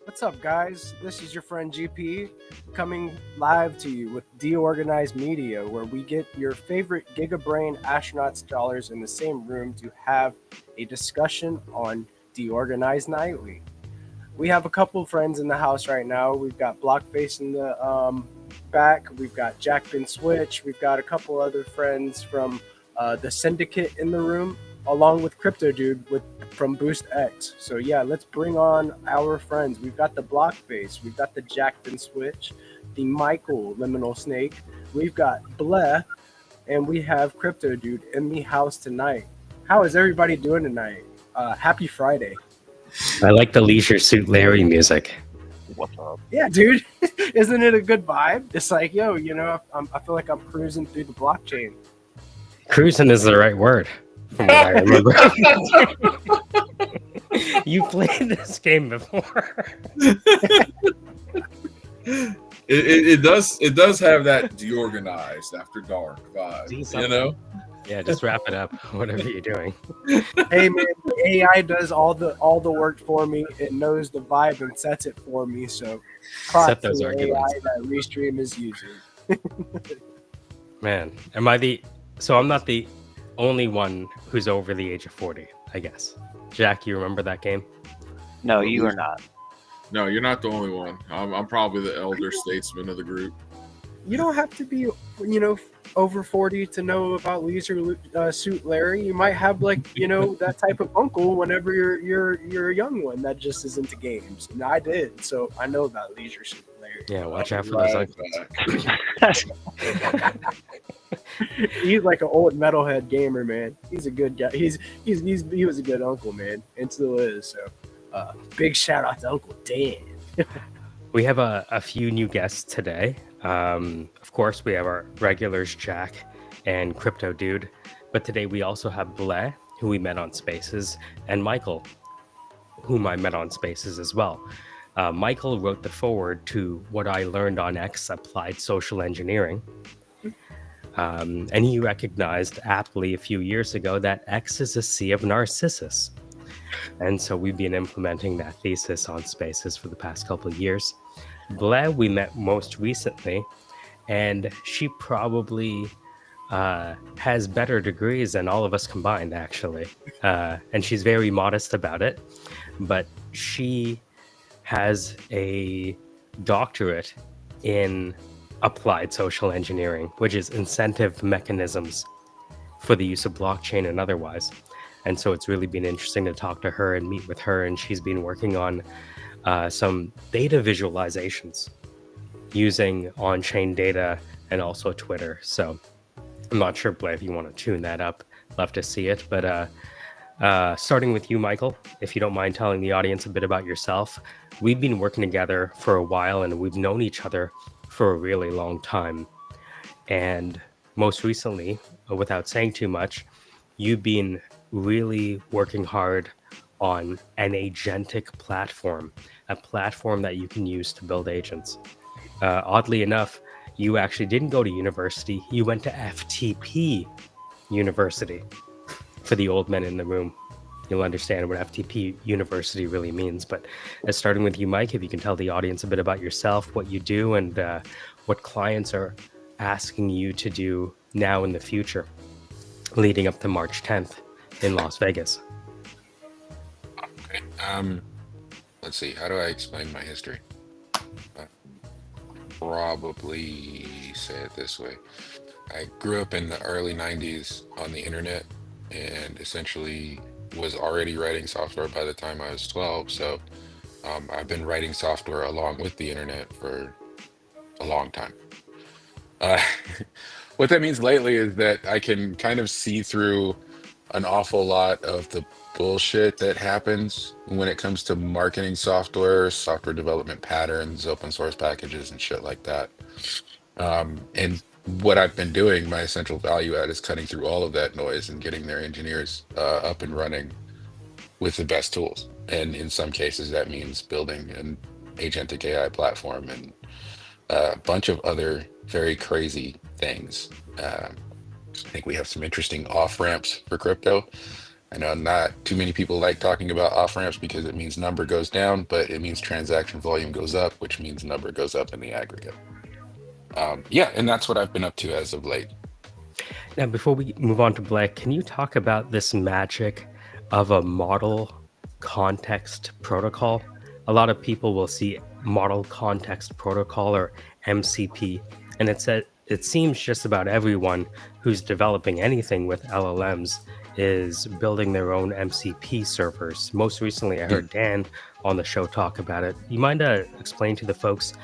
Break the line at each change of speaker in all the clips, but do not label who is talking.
What's up, guys? This is your friend GP coming live to you with DeOrganized Media, where we get your favorite GigaBrain astronaut scholars in the same room to have a discussion on DeOrganized Nightly. We have a couple friends in the house right now. We've got Blockface in the back. We've got Jack Bin Switch. We've got a couple other friends from the Syndicate in the room, along with Crypto Dude from Boost X. So yeah, let's bring on our friends. We've got the Blockface, we've got the Jack Bin Switch, the Michael Liminal Snake, we've got Bleh, and we have Crypto Dude in the house tonight. How is everybody doing tonight? Happy Friday.
I like the Leisure Suit Larry music.
What's up?
Yeah, dude. Isn't it a good vibe? It's like, yo, I feel like I'm cruising through the blockchain.
Cruising is the right word, from what I remember. You played this game before.
It does have that DeOrganized After Dark vibe, you know?
Yeah, just wrap it up. Whatever you're doing.
Hey man, the AI does all the work for me. It knows the vibe and sets it for me. So
Set those
to the
arguments.
AI that Restream is using.
Man, I'm not the only one who's over the age of 40, I guess. Jack, you remember that game?
No, you are not.
No, you're not the only one. I'm probably the elder statesman of the group.
You don't have to be, over 40 to know about Leisure Suit Larry. You might have that type of uncle whenever you're a young one that just is into games. And I did, so I know about Leisure Suit Larry.
Yeah, watch out for those uncles.
He's like an old metalhead gamer, man. He's a good guy. He was a good uncle, man, and still is. So, big shout out to Uncle Dan.
We have a few new guests today. Of course, we have our regulars, Jack and Crypto Dude. But today we also have Bleh, who we met on Spaces, and Michael, whom I met on Spaces as well. Michael wrote the foreword to What I Learned on X, Applied Social Engineering. And he recognized aptly a few years ago that X is a sea of Narcissus. And so we've been implementing that thesis on Spaces for the past couple of years. Bleh, we met most recently, and she probably has better degrees than all of us combined, actually. And she's very modest about it, but she has a doctorate in applied social engineering, which is incentive mechanisms for the use of blockchain and otherwise. And so it's really been interesting to talk to her and meet with her. And she's been working on some data visualizations using on-chain data and also Twitter. So I'm not sure, Blair, if you want to tune that up. Love to see it. But Starting with you, Michael, if you don't mind telling the audience a bit about yourself. We've been working together for a while and we've known each other for a really long time. And most recently, without saying too much, you've been really working hard on an agentic platform, a platform that you can use to build agents. Oddly enough, you actually didn't go to university, you went to FTP University. For the old men in the room, you'll understand what FTP University really means. But starting with you, Mike, if you can tell the audience a bit about yourself, what you do, and what clients are asking you to do now in the future, leading up to March 10th in Las Vegas.
Okay. Let's see. How do I explain my history? Probably say it this way. I grew up in the early 90s on the internet and essentially was already writing software by the time I was 12. So I've been writing software along with the internet for a long time. Uh, what that means lately is that I can kind of see through an awful lot of the bullshit that happens when it comes to marketing software development patterns, open source packages, and shit like that. And what I've been doing, my essential value add is cutting through all of that noise and getting their engineers up and running with the best tools. And in some cases, that means building an agentic AI platform and a bunch of other very crazy things. I think we have some interesting off ramps for crypto. I know not too many people like talking about off ramps because it means number goes down, but it means transaction volume goes up, which means number goes up in the aggregate. Yeah, and that's what I've been up to as of late.
Now, before we move on to Black, can you talk about this magic of a model context protocol? A lot of people will see model context protocol or MCP, and it seems just about everyone who's developing anything with LLMs is building their own MCP servers. Most recently, I heard Dan on the show talk about it. You mind explain to the folks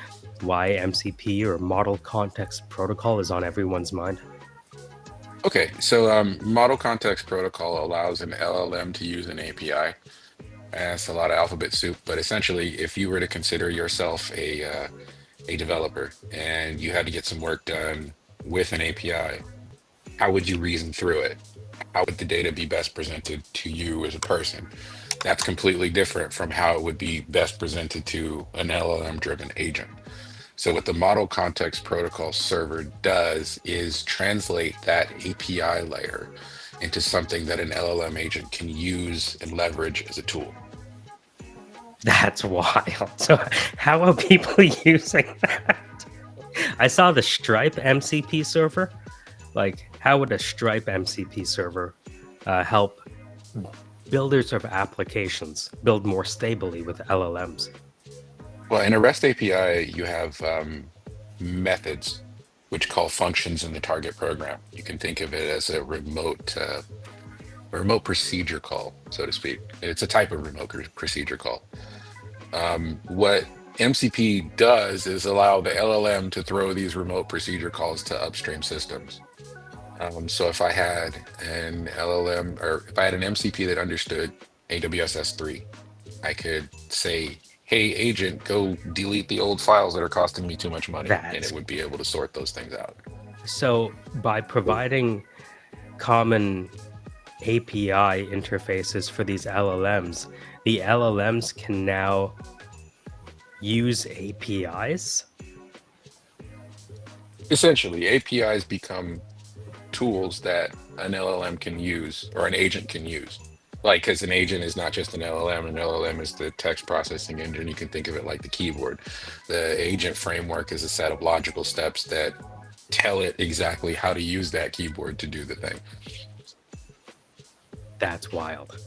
why MCP or Model Context Protocol is on everyone's mind?
Okay, so Model Context Protocol allows an LLM to use an API. That's a lot of alphabet soup, but essentially, if you were to consider yourself a developer and you had to get some work done with an API, how would you reason through it? How would the data be best presented to you as a person? That's completely different from how it would be best presented to an LLM-driven agent. So what the Model Context Protocol server does is translate that API layer into something that an LLM agent can use and leverage as a tool.
That's wild. So how are people using that? I saw the Stripe MCP server. Like, how would a Stripe MCP server help builders of applications build more stably with LLMs?
Well, in a REST API, you have methods which call functions in the target program. You can think of it as a remote procedure call, so to speak. It's a type of remote procedure call. What MCP does is allow the LLM to throw these remote procedure calls to upstream systems. So if I had an LLM or if I had an MCP that understood AWS S3, I could say, hey, agent, go delete the old files that are costing me too much money. And it would be able to sort those things out.
So by providing common API interfaces for these LLMs, the LLMs can now use APIs?
Essentially, APIs become tools that an LLM can use or an agent can use. Like, because an agent is not just an LLM is the text processing engine. You can think of it like the keyboard. The agent framework is a set of logical steps that tell it exactly how to use that keyboard to do the thing.
That's wild.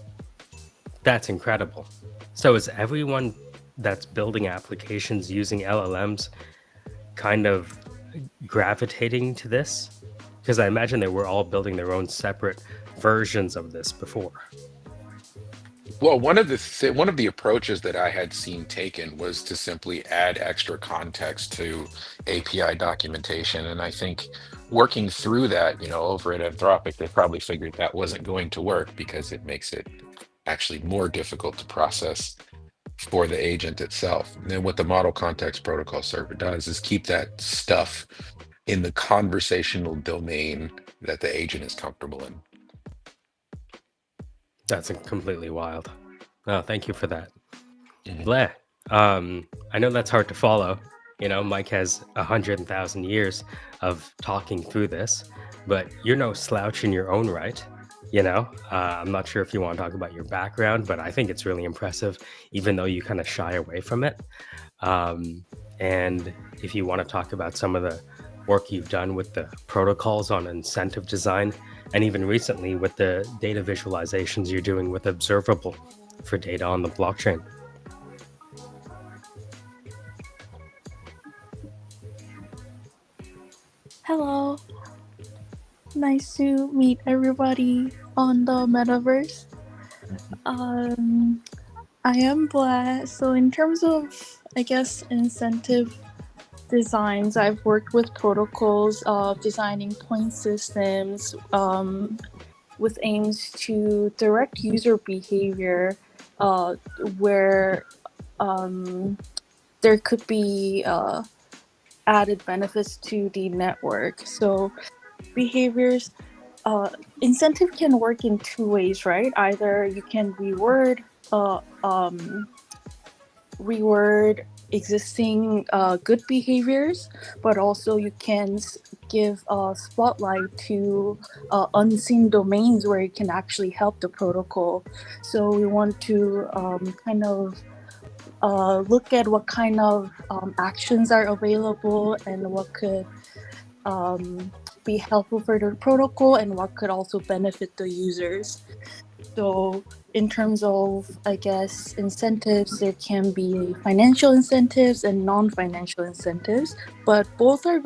That's incredible. So is everyone that's building applications using LLMs kind of gravitating to this? Because I imagine they were all building their own separate versions of this before.
Well, one of the approaches that I had seen taken was to simply add extra context to API documentation, and I think working through that, over at Anthropic, they probably figured that wasn't going to work because it makes it actually more difficult to process for the agent itself. And then what the Model Context Protocol server does is keep that stuff in the conversational domain that the agent is comfortable in.
That's completely wild. Oh, thank you for that.
Mhm.
Blair, I know that's hard to follow. Mike has 100,000 years of talking through this, but you're no slouch in your own right. I'm not sure if you want to talk about your background, but I think it's really impressive, even though you kind of shy away from it. And if you want to talk about some of the work you've done with the protocols on incentive design, and even recently with the data visualizations you're doing with Observable for data on the blockchain.
Hello, nice to meet everybody on the metaverse. I am Blair. So, in terms of, I guess, incentive designs, I've worked with protocols of designing point systems with aims to direct user behavior where there could be added benefits to the network. So, behaviors incentive can work in two ways, right? Either you can reward existing good behaviors, but also you can give a spotlight to unseen domains where it can actually help the protocol. So we want to kind of look at what kind of actions are available and what could be helpful for the protocol and what could also benefit the users. So in terms of, I guess, incentives, there can be financial incentives and non-financial incentives, but both are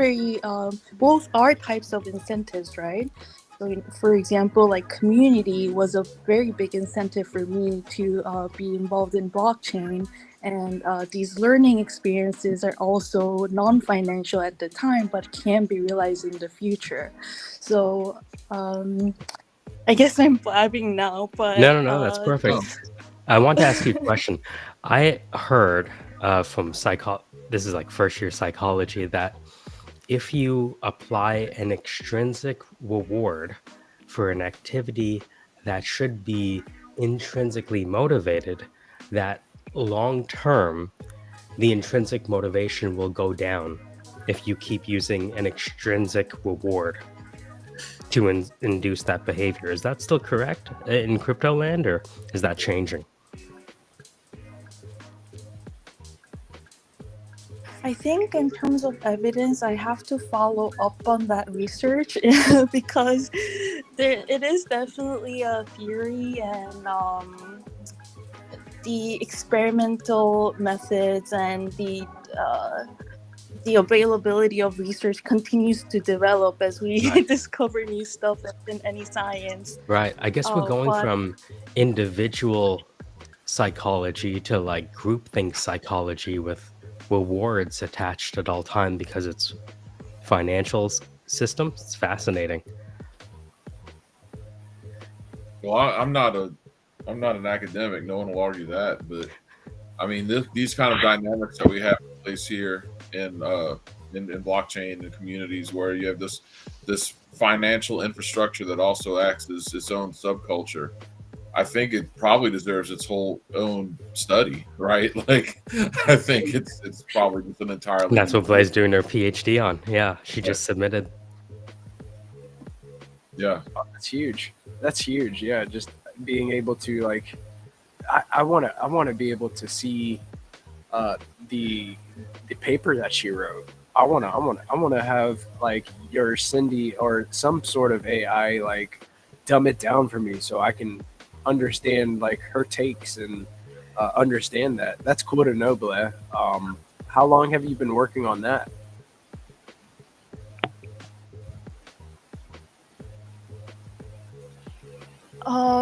types of incentives, right? So for example, like community was a very big incentive for me to be involved in blockchain. And these learning experiences are also non-financial at the time, but can be realized in the future. So I guess I'm blabbing now, but
No, that's perfect.
Oh,
I want to ask you a question. I heard from this is like first year psychology, that if you apply an extrinsic reward for an activity that should be intrinsically motivated, that long term, the intrinsic motivation will go down if you keep using an extrinsic reward to induce that behavior. Is that still correct in crypto land, or is that changing?
I think in terms of evidence, I have to follow up on that research because it is definitely a theory, and the experimental methods and the availability of research continues to develop as we
Right.
discover new stuff in any science.
Right. I guess we're going
But
from individual psychology to like groupthink psychology with rewards attached at all time because it's financial system. It's fascinating.
well, I'm not an academic. No one will argue that, but I mean, these kind of dynamics that we have in place here in blockchain and communities, where you have this financial infrastructure that also acts as its own subculture. I think it probably deserves its whole own study, right? Like, I think it's probably just an entirely
That's
new
what Blaze doing her PhD on. Yeah, she
Yeah.
just submitted.
Yeah,
That's huge. That's huge. Yeah, just being able to like, I want to be able to see uh, the the paper that she wrote. I wanna have like your Cindy or some sort of AI like dumb it down for me so I can understand like her takes and understand that. That's cool to know, Blair. How long have you been working on that?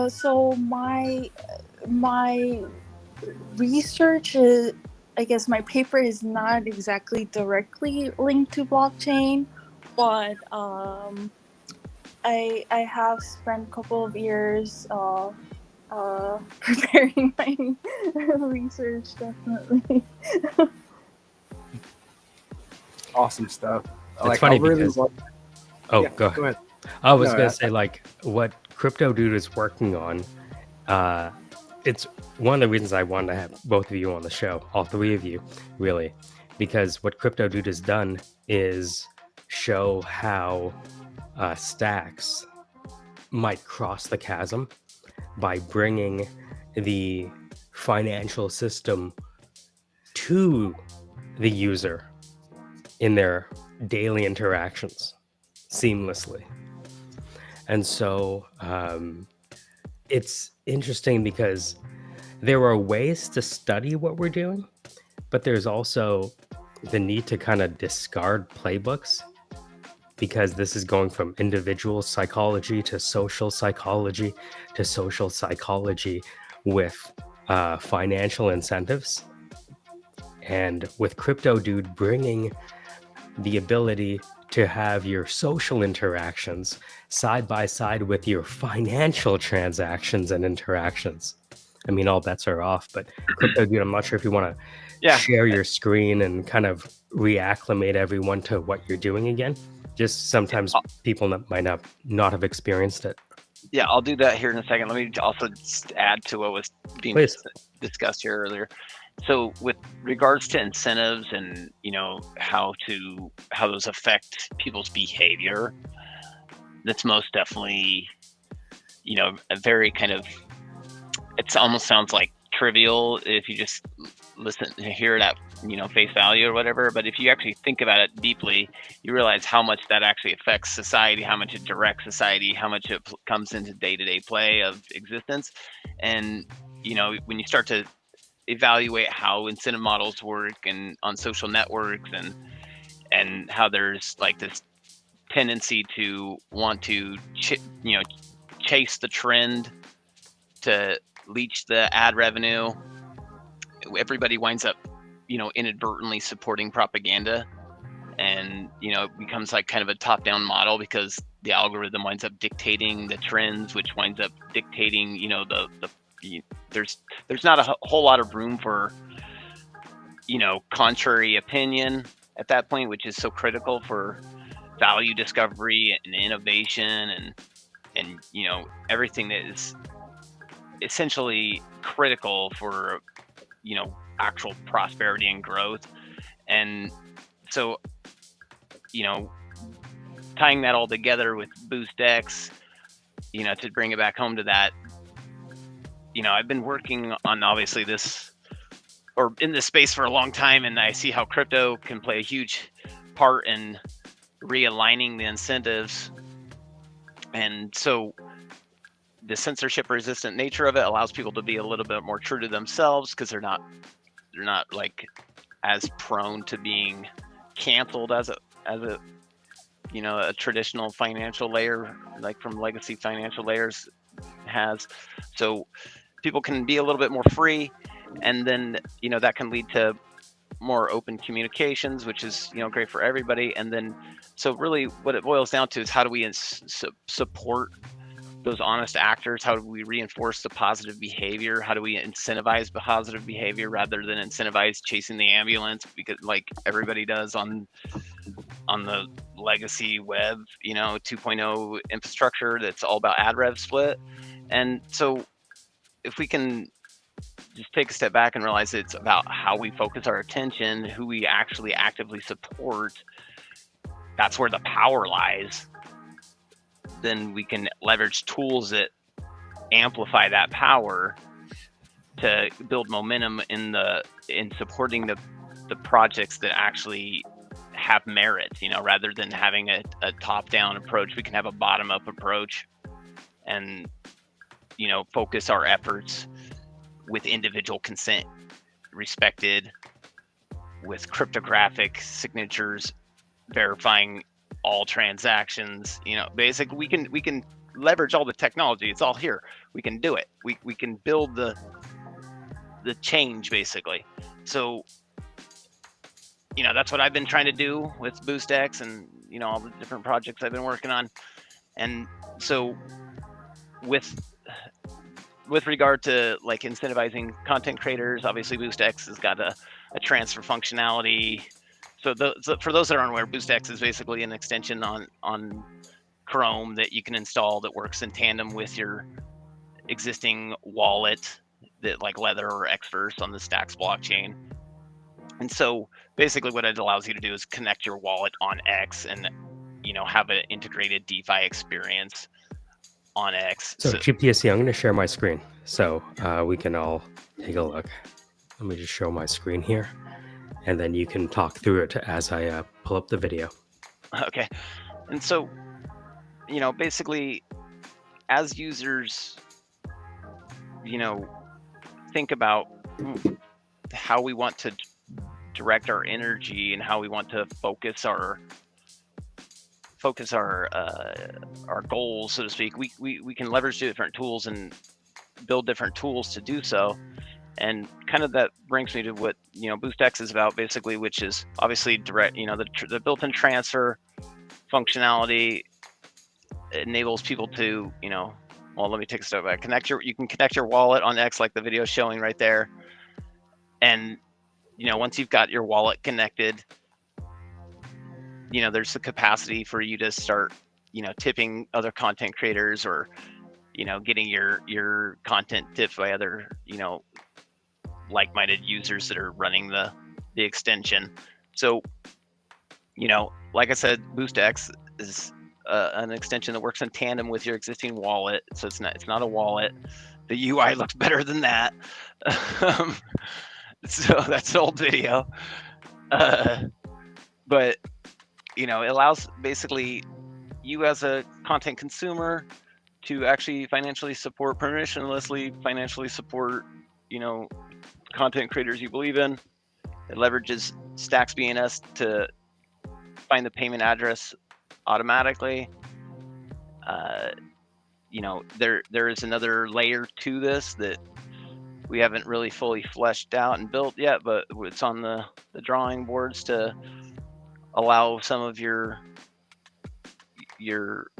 so my my research is, I guess my paper is not exactly directly linked to blockchain, but I have spent a couple of years preparing my research, definitely.
Awesome stuff.
It's funny because
want.
oh,
Yeah,
go ahead.
go ahead.
I was
No,
gonna say, like, what Crypto Dude is working on. It's one of the reasons I wanted to have both of you on the show, all three of you, really, because what Crypto Dude has done is show how stacks might cross the chasm by bringing the financial system to the user in their daily interactions seamlessly. And so it's interesting because there are ways to study what we're doing, but there's also the need to kind of discard playbooks, because this is going from individual psychology to social psychology to social psychology with financial incentives. And with Crypto Dude bringing the ability to have your social interactions side by side with your financial transactions and interactions. I mean, all bets are off, but Crypto Dude, I'm not sure if you want to share your screen and kind of reacclimate everyone to what you're doing again. Just sometimes people might not have experienced it.
Yeah, I'll do that here in a second. Let me also just add to what was being discussed here earlier. So with regards to incentives and, you know, how those affect people's behavior, that's most definitely, you know, a very kind of, it almost sounds like trivial if you just hear it at, you know, face value or whatever. But if you actually think about it deeply, you realize how much that actually affects society, how much it directs society, how much it comes into day-to-day play of existence. And, you know, when you start to evaluate how incentive models work and on social networks and how there's like this tendency to want to chase the trend to leech the ad revenue, everybody winds up, you know, inadvertently supporting propaganda, and, you know, it becomes like kind of a top-down model because the algorithm winds up dictating the trends, which winds up dictating, you know, there's not a whole lot of room for, you know, contrary opinion at that point, which is so critical for value discovery and innovation and you know, everything that is essentially critical for, you know, actual prosperity and growth. And so, you know, tying that all together with BoostX, you know, to bring it back home to that, you know, I've been working on obviously this, or in this space for a long time, and I see how crypto can play a huge part in realigning the incentives. And so the censorship resistant nature of it allows people to be a little bit more true to themselves because they're not like as prone to being canceled as a you know, a traditional financial layer like from legacy financial layers has. So people can be a little bit more free, and then, you know, that can lead to more open communications, which is, you know, great for everybody. And then, so really what it boils down to is how do we support those honest actors? How do we reinforce the positive behavior? How do we incentivize positive behavior rather than incentivize chasing the ambulance, because like everybody does on the legacy web, you know, 2.0 infrastructure that's all about ad rev split. And so if we can just take a step back and realize it's about how we focus our attention, who we actually actively support, that's where the power lies, then we can leverage tools that amplify that power to build momentum in supporting the projects that actually have merit, you know, rather than having a top-down approach. We can have a bottom-up approach and, you know, focus our efforts with individual consent respected, with cryptographic signatures verifying all transactions. You know, basically we can leverage all the technology. It's all here. We can do it. We can build the the change basically. So, you know, that's what I've been trying to do with BoostX and, you know, all the different projects I've been working on. And so with regard to like incentivizing content creators, obviously BoostX has got a transfer functionality. So for those that aren't aware, BoostX is basically an extension on Chrome that you can install that works in tandem with your existing wallet, that like Lether or Xverse on the Stacks blockchain. And so basically what it allows you to do is connect your wallet on X and, you know, have an integrated DeFi experience on X.
So GPSC, I'm going to share my screen so we can all take a look. Let me just show my screen here, and then you can talk through it as I pull up the video.
Okay. And so, you know, basically as users, you know, think about how we want to direct our energy and how we want to focus our goals, so to speak, we can leverage different tools and build different tools to do so. And kind of that brings me to what, you know, BoostX is about basically, which is obviously direct, you know, the built-in transfer functionality enables people to, you know, well, let me take a step back. You can connect your wallet on X like the video is showing right there. And, you know, once you've got your wallet connected, you know, there's the capacity for you to start, you know, tipping other content creators, or, you know, getting your content tipped by other, you know, like-minded users that are running the extension. So, you know, like I said, BoostX is an extension that works in tandem with your existing wallet. So it's not a wallet. The UI looks better than that. So that's an old video. But, you know, it allows basically you as a content consumer to actually permissionlessly financially support, you know, content creators you believe in. It leverages Stacks BNS to find the payment address automatically. You know, there is another layer to this that we haven't really fully fleshed out and built yet, but it's on the drawing boards to allow some of your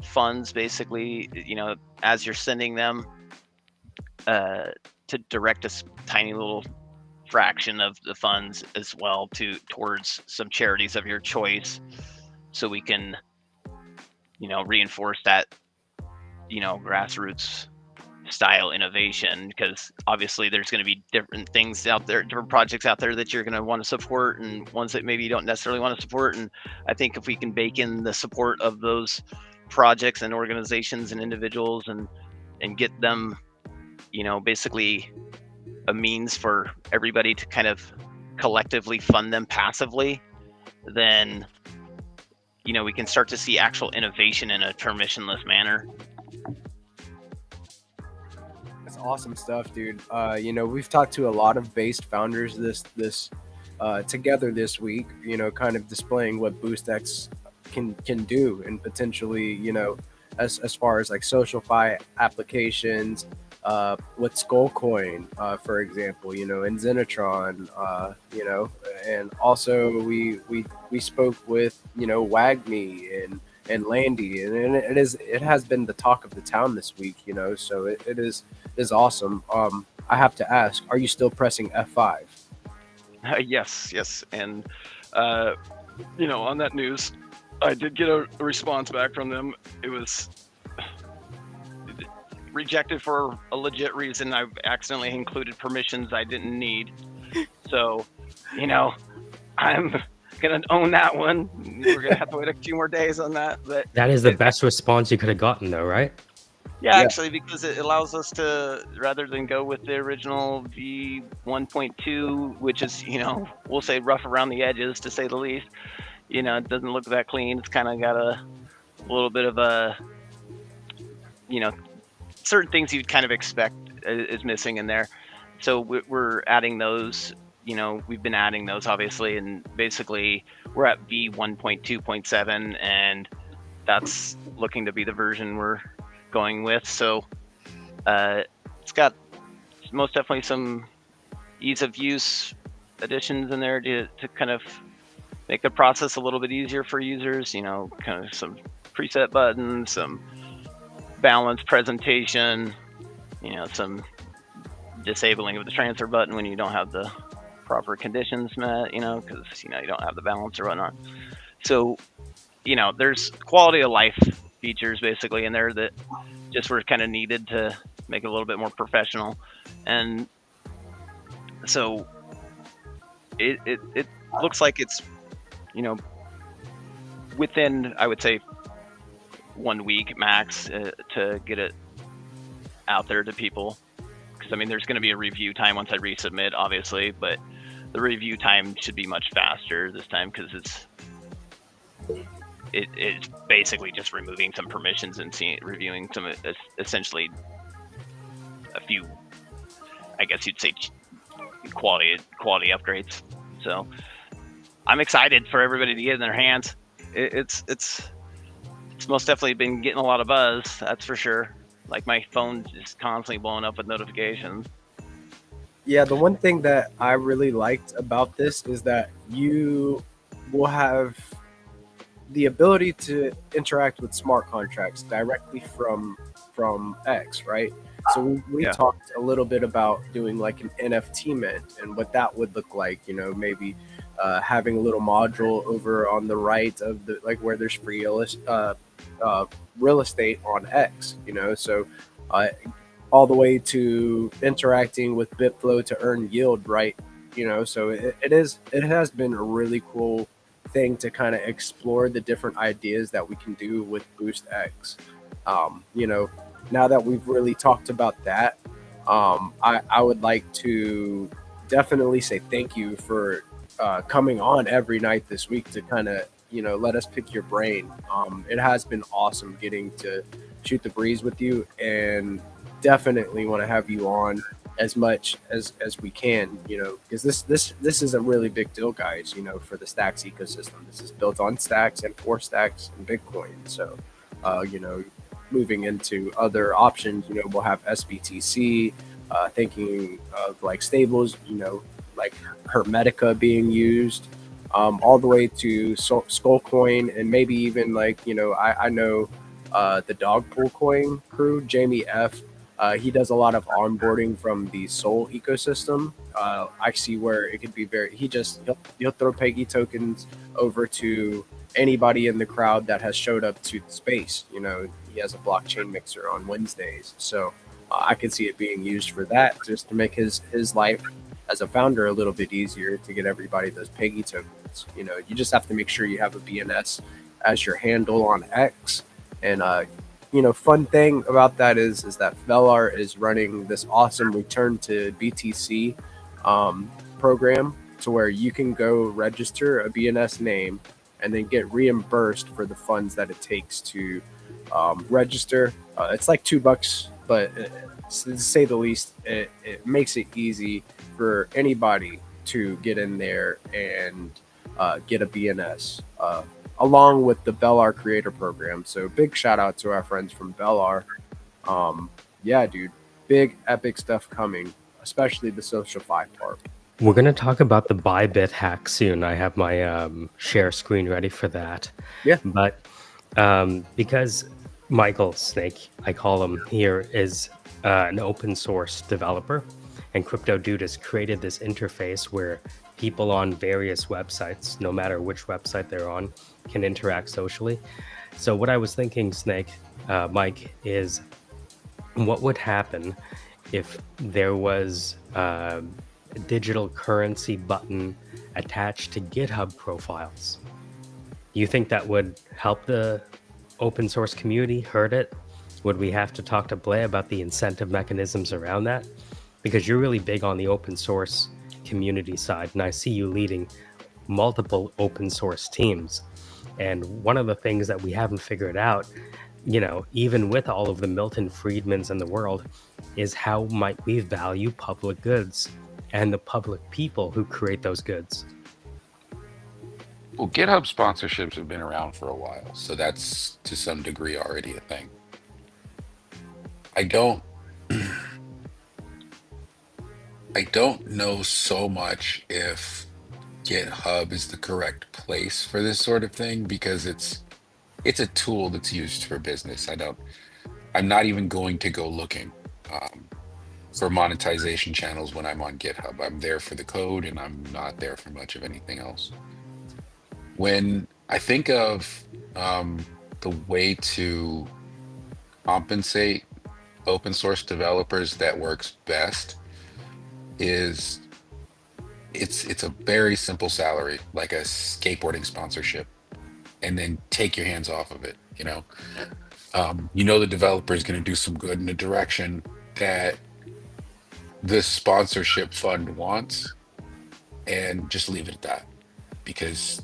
funds, basically, you know, as you're sending them, to direct a tiny little fraction of the funds as well towards some charities of your choice, so we can, you know, reinforce that, you know, grassroots style innovation, because obviously there's going to be different things out there, different projects out there that you're going to want to support, and ones that maybe you don't necessarily want to support. And I think if we can bake in the support of those projects and organizations and individuals and get them, you know, basically a means for everybody to kind of collectively fund them passively, then, you know, we can start to see actual innovation in a permissionless manner.
That's awesome stuff, dude. You know, we've talked to a lot of Based founders this together this week, you know, kind of displaying what BoostX can do, and potentially, you know, as far as like SocialFi applications, with Skullcoin, for example, you know, and Zenitron, you know, and also we spoke with, you know, WagMe and Landy, and it has been the talk of the town this week, you know, so it is awesome. I have to ask, are you still pressing F5?
Yes, and you know, on that news, I did get a response back from them. It was rejected for a legit reason. I accidentally included permissions I didn't need. So, you know, I'm gonna own that one. We're gonna have to wait a few more days on that. But
that is the best response you could have gotten, though, right?
Yeah, actually, because it allows us to, rather than go with the original V1.2, which is, you know, we'll say rough around the edges, to say the least. You know, it doesn't look that clean. It's kind of got a little bit of a, you know, certain things you'd kind of expect is missing in there. So we're adding those, you know, we've been adding those, obviously, and basically we're at V1.2.7, and that's looking to be the version we're going with. So it's got most definitely some
ease of use additions in there to kind of make the process a little bit easier for users. Kind of some preset buttons, some balanced presentation, some disabling of the transfer button when you don't have the proper conditions met, because you don't have the balance or whatnot. So there's quality of life features basically in there that just were kind of needed to make it a little bit more professional. And so it looks like it's within, I would say, 1 week max to get it out there to people, because there's going to be a review time once I resubmit, obviously, but the review time should be much faster this time, because it's basically just removing some permissions and reviewing some essentially a few, I guess you'd say, quality upgrades. So I'm excited for everybody to get in their hands. It's most definitely been getting a lot of buzz, that's for sure. Like, my phone's just constantly blowing up with notifications.
Yeah, the one thing that I really liked about this is that you will have the ability to interact with smart contracts directly from X, right? So we talked a little bit about doing like an NFT mint and what that would look like. Maybe having a little module over on the right of the, like, where there's free real estate on X. So all the way to interacting with Bitflow to earn yield, right? So it has been a really cool thing to kind of explore the different ideas that we can do with Boost X. Now that we've really talked about that, I would like to definitely say thank you for coming on every night this week to kind of let us pick your brain. It has been awesome getting to shoot the breeze with you, and definitely want to have you on as much as we can, because this is a really big deal, guys, for the Stacks ecosystem. This is built on Stacks and for Stacks and Bitcoin. So moving into other options, we'll have SBTC, thinking of like stables, like Hermetica being used, all the way to Skullcoin, and maybe even like, I know the Dogpool Coin crew, Jamie F. He does a lot of onboarding from the Sol ecosystem. I see where it could be he'll throw Peggy tokens over to anybody in the crowd that has showed up to the space. He has a blockchain mixer on Wednesdays, so I could see it being used for that, just to make his life as a founder a little bit easier to get everybody those Peggy tokens. You just have to make sure you have a BNS as your handle on X. And fun thing about that is that Velar is running this awesome return to BTC program, to where you can go register a BNS name and then get reimbursed for the funds that it takes to register. It's like $2, but to say the least, it makes it easy for anybody to get in there and get a BNS. Along with the Velar Creator Program. So big shout out to our friends from Velar. Yeah, dude, big epic stuff coming, especially the SocialFi part.
We're going to talk about the Bybit hack soon. I have my share screen ready for that.
Yeah.
But because Michael Snake, I call him here, is an open source developer, and Crypto Dude has created this interface where people on various websites, no matter which website they're on, can interact socially. So what I was thinking, Snake, Mike, is what would happen if there was a digital currency button attached to GitHub profiles? Do you think that would help the open source community? Hurt it? Would we have to talk to Blay about the incentive mechanisms around that? Because you're really big on the open source community side, and I see you leading multiple open source teams. And one of the things that we haven't figured out, even with all of the Milton Friedmans in the world, is how might we value public goods and the public people who create those goods.
Well, GitHub sponsorships have been around for a while, so that's to some degree already a thing. I don't know so much if GitHub is the correct place for this sort of thing because it's a tool that's used for business. I'm not even going to go looking um, for monetization channels when I'm on GitHub. I'm there for the code and I'm not there for much of anything else. When I think of the way to compensate open source developers that works best is it's a very simple salary, like a skateboarding sponsorship, and then take your hands off of it. The developer is going to do some good in the direction that the sponsorship fund wants, and just leave it at that. Because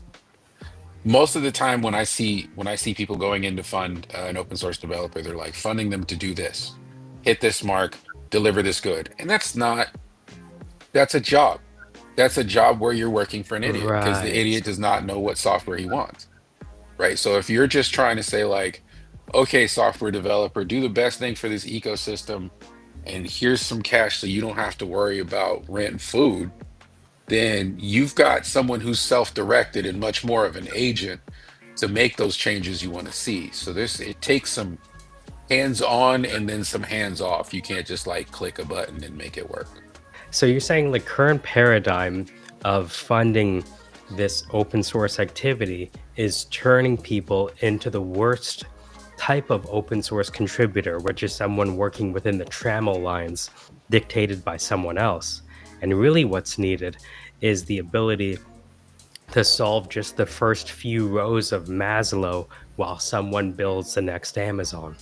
most of the time, when I see people going in to fund an open source developer, they're like funding them to do this, hit this mark, deliver this good, and that's a job. That's a job where you're working for an idiot because the
Right.
idiot does not know what software he wants. Right. So if you're just trying to say like, okay, software developer, do the best thing for this ecosystem, and here's some cash so you don't have to worry about rent and food, then you've got someone who's self-directed and much more of an agent to make those changes you want to see. So it takes some hands-on and then some hands-off. You can't just like click a button and make it work.
So you're saying the current paradigm of funding this open source activity is turning people into the worst type of open source contributor, which is someone working within the trammel lines dictated by someone else. And really what's needed is the ability to solve just the first few rows of Maslow while someone builds the next Amazon.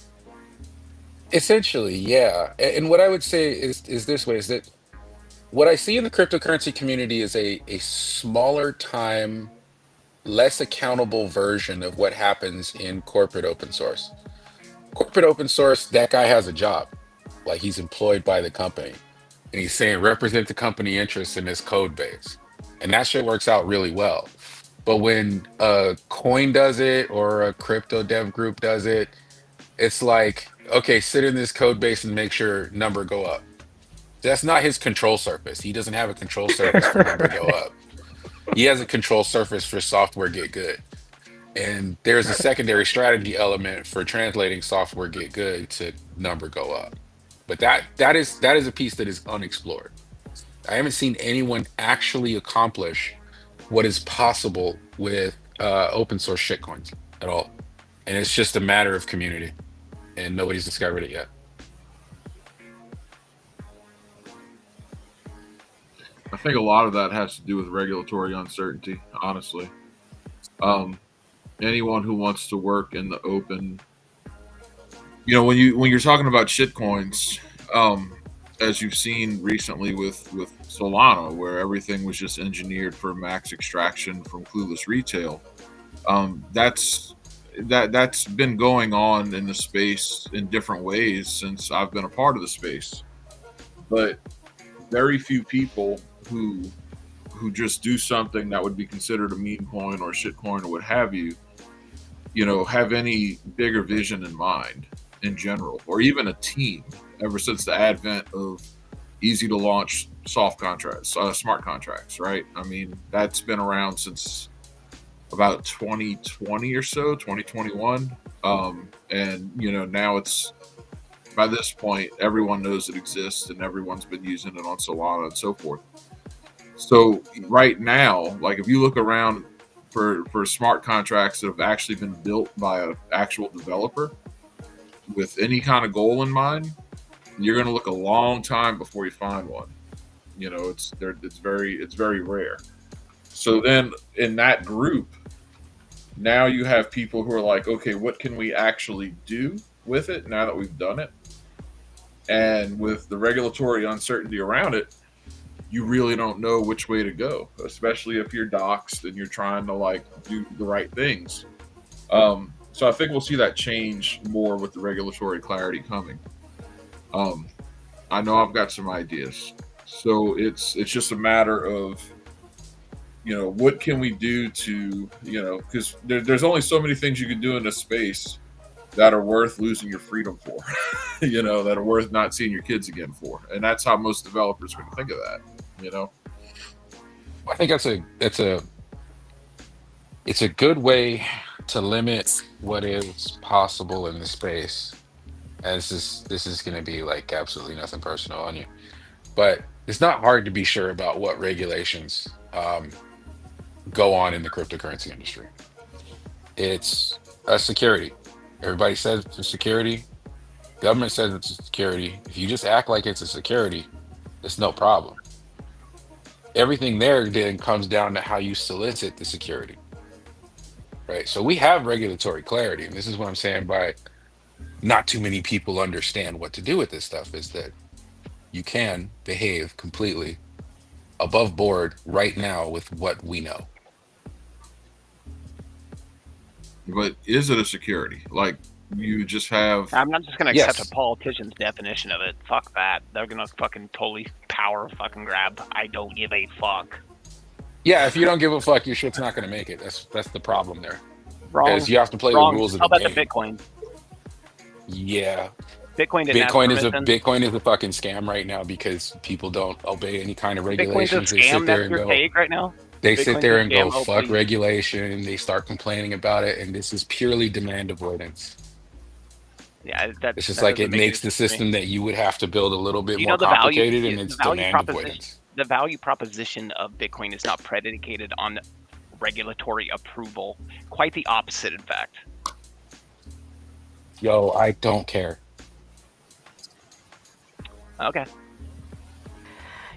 Essentially, yeah. And what I would say is this way, is that what I see in the cryptocurrency community is a smaller time, less accountable version of what happens in corporate open source. Corporate open source, that guy has a job. Like he's employed by the company. And he's saying represent the company interests in this code base. And that shit works out really well. But when a coin does it or a crypto dev group does it, it's like, okay, sit in this code base and make sure number go up. That's not his control surface. He doesn't have a control surface for number go
Right.
up. He has a control surface for software get good. And there's a secondary strategy element for translating software get good to number go up. But that is a piece that is unexplored. I haven't seen anyone actually accomplish what is possible with open source shitcoins at all. And it's just a matter of community, and nobody's discovered it yet.
I think a lot of that has to do with regulatory uncertainty, honestly. Anyone who wants to work in the open, when you're talking about shit coins, as you've seen recently with Solana, where everything was just engineered for max extraction from clueless retail. That's been going on in the space in different ways since I've been a part of the space. But very few people who just do something that would be considered a meme coin or a shit coin or what have you, have any bigger vision in mind in general, or even a team. Ever since the advent of easy to launch soft contracts, smart contracts, right? I mean, that's been around since about 2020 or so, 2021. And now it's, by this point, everyone knows it exists and everyone's been using it on Solana and so forth. So right now, like if you look around for smart contracts that have actually been built by an actual developer with any kind of goal in mind, you're going to look a long time before you find one. It's very rare. So then in that group, now you have people who are like, okay, what can we actually do with it now that we've done it? And with the regulatory uncertainty around it, you really don't know which way to go, especially if you're doxxed and you're trying to do the right things. So I think we'll see that change more with the regulatory clarity coming. I know I've got some ideas. So it's just a matter of, what can we do to, because there's only so many things you can do in this space that are worth losing your freedom for, you know, that are worth not seeing your kids again for. And that's how most developers are going to think of that, you know?
I think it's a good way to limit what is possible in the space. And this is going to be like absolutely nothing personal on you, but it's not hard to be sure about what regulations go on in the cryptocurrency industry. It's a security. Everybody says it's a security. Government says it's a security. If you just act like it's a security, it's no problem. Everything there then comes down to how you solicit the security, right? So we have regulatory clarity, and this is what I'm saying by not too many people understand what to do with this stuff, is that you can behave completely above board right now with what we know.
But is it a security? Like, you just have...
I'm not just going to accept
Yes.
a politician's definition of it. Fuck that. They're going to fucking totally power fucking grab. I don't give a fuck.
Yeah, if you don't give a fuck, your shit's not going to make it. That's the problem there.
Wrong.
Because you have to play
Wrong.
the rules of
How
the
about
game.
the Bitcoin?
Yeah,
Bitcoin didn't ask permission.
Bitcoin is a fucking scam right now because people don't obey any kind of
Bitcoin's a
regulations. They sit
scam.
there
That's
and
your
go.
take right now?
They sit
Bitcoin's
there
a
and go,
scam. Oh,
fuck
please.
regulation. They start complaining about it, and this is purely demand avoidance.
Yeah, that,
It's just
that
like
doesn't
it
make
makes
any
the
sense to me.
system that you would have to build a little bit
You
more
know the value,
complicated, and
the
it's
value
demand
proposition.
avoidance.
The value proposition of Bitcoin is not predicated on regulatory approval. Quite the opposite, in fact.
Yo, I don't care.
Okay.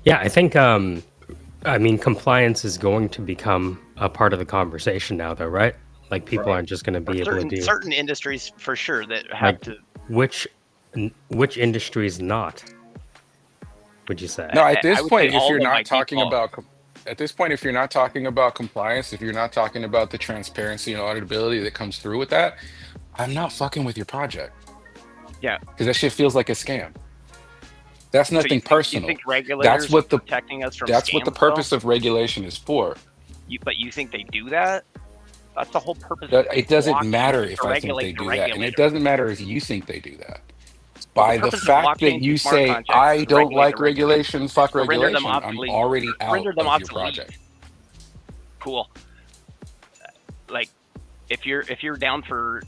Yeah, I think I mean compliance is going to become a part of the conversation now, though, right? Like people
Right.
aren't just going to
For
be able to do
certain industries, for sure, that have
like
to.
which industry is not. Would you say?
No,
I
at this
would say
point, if
all
you're
of them by
not talking
default.
about, at this point, if you're not talking about compliance, if you're not talking about the transparency and auditability that comes through with that, I'm not fucking with your project.
Yeah.
Because that shit feels like a scam. That's
So you
nothing
think,
personal.
You think regulators
what
are
the-
protecting us from
That's what the
scams,
purpose
though?
of regulation is for.
But you think they do that? That's the whole purpose.
That
of
it doesn't
blockchain,
matter
is
if
to
I think they
regulate the
do that, and it
regulator.
doesn't matter if you think they do that.
Well,
By
the
the
purpose of
fact that
blockchains
you
and smart
say
contracts
I
is to
don't
regulate
like
the regulator.
regulation, fuck
To render them
regulation, I'm
obsolete.
already out
Render
of
them
your
obsolete.
project.
Cool. Like, if you're down for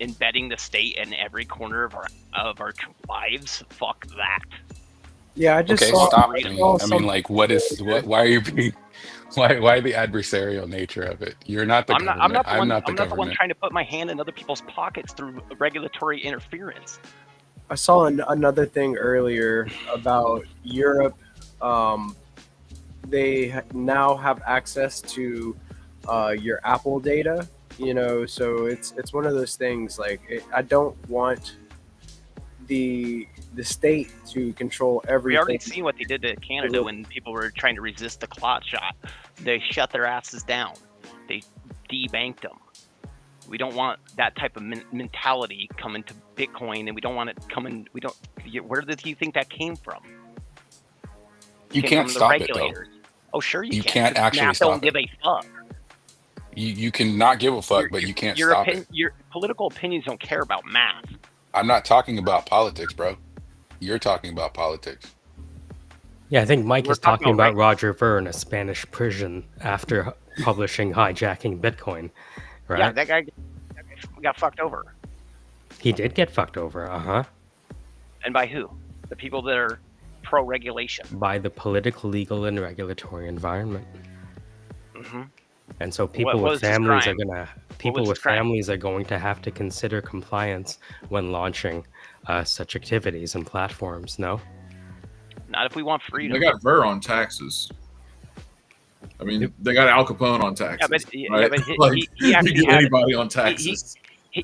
embedding the state in every corner of our lives, fuck that.
Yeah, I just
Okay,
saw,
stop.
I
I
saw
mean, like, what is what? Why are you being? Why the adversarial nature of it? You're not the
I'm
government.
not the
I'm
one.
not the
I'm not the one
government.
trying to put my hand in other people's pockets through regulatory interference.
I saw another thing earlier about Europe. They now have access to your Apple data. You know, so it's one of those things. Like, I don't want the state to control
We
everything.
already seen what they did to Canada when people were trying to resist the clot shot. They shut their asses down. They debanked them. We don't want that type of mentality coming to Bitcoin, and we don't want it coming. We don't. Where did you think that came from?
You
Came
can't
from the
stop it though.
regulators. Oh, sure you
You
can.
can't actually
Math don't
stop it.
give a fuck.
You can not give a fuck, but you can't stop it.
Your political opinions don't care about math.
I'm not talking about politics, bro. You're talking about politics.
Yeah, I think Mike
We're
is talking
talking
about
about
Roger Ver in a Spanish prison after publishing Hijacking Bitcoin, right?
Yeah, that guy got fucked over.
He did get fucked over,
And by who? The people that are pro-regulation.
by the political, legal, and regulatory environment.
Hmm.
And so people
What
with
was his
families
crime?
are gonna
was his crime?
going to have to consider compliance when launching such activities and platforms. No,
Not if we want
They
freedom.
got Ver on taxes. I mean, they got Al Capone on taxes. Right?
but
Like,
he
you
actually
get
had.
anybody on taxes.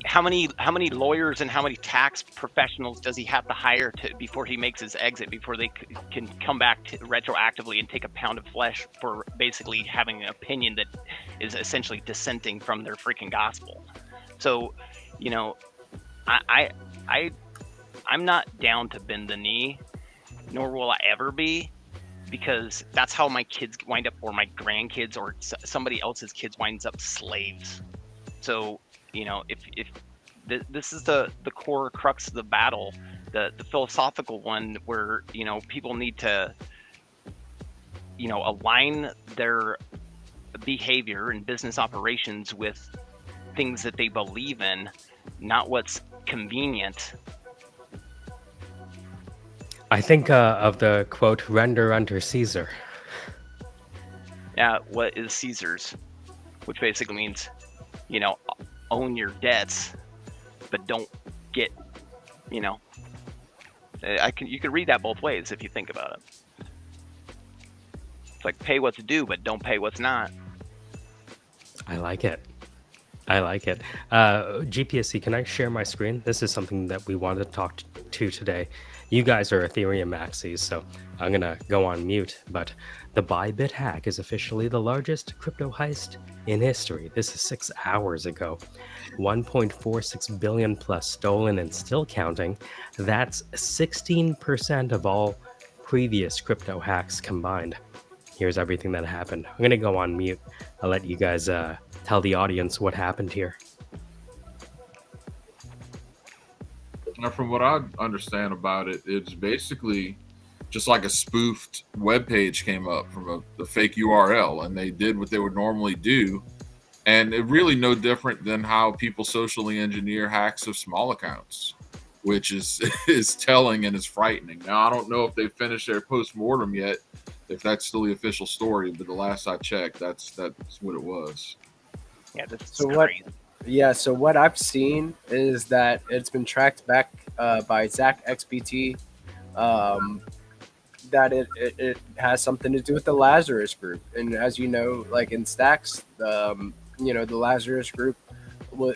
How many lawyers and how many tax professionals does he have to hire before he makes his exit, before they can come back retroactively and take a pound of flesh for basically having an opinion that is essentially dissenting from their freaking gospel? So, you know, I'm not down to bend the knee, nor will I ever be, because that's how my kids wind up, or my grandkids, or somebody else's kids winds up slaves. So, you know, if
This is the core crux of the battle, the philosophical one, where people need to align their behavior and business operations with things that they believe in, not what's convenient.
I think of the quote, "Render unto Caesar."
Yeah, what is Caesar's? Which basically means, own your debts, but don't get, you could read that both ways if you think about it. It's like pay what's due, but don't pay what's not.
I like it. I like it. GPSC, can I share my screen? This is something that we wanted to talk to today. You guys are Ethereum maxis, so I'm going to go on mute. But the Bybit hack is officially the largest crypto heist in history. This is 6 hours ago. 1.46 billion plus stolen and still counting. That's 16% of all previous crypto hacks combined. Here's everything that happened. I'm going to go on mute. I'll let you guys tell the audience what happened here.
Now, from what I understand about it, it's basically just like a spoofed web page came up from a fake URL, and they did what they would normally do. And it really no different than how people socially engineer hacks of small accounts, which is telling and is frightening. Now, I don't know if they've finished their post-mortem yet, if that's still the official story, but the last I checked, that's what it was.
Yeah, this is
So
crazy.
So what I've seen is that it's been tracked back by Zach XBT, that it has something to do with the Lazarus Group. And as you know, like in Stacks, the Lazarus Group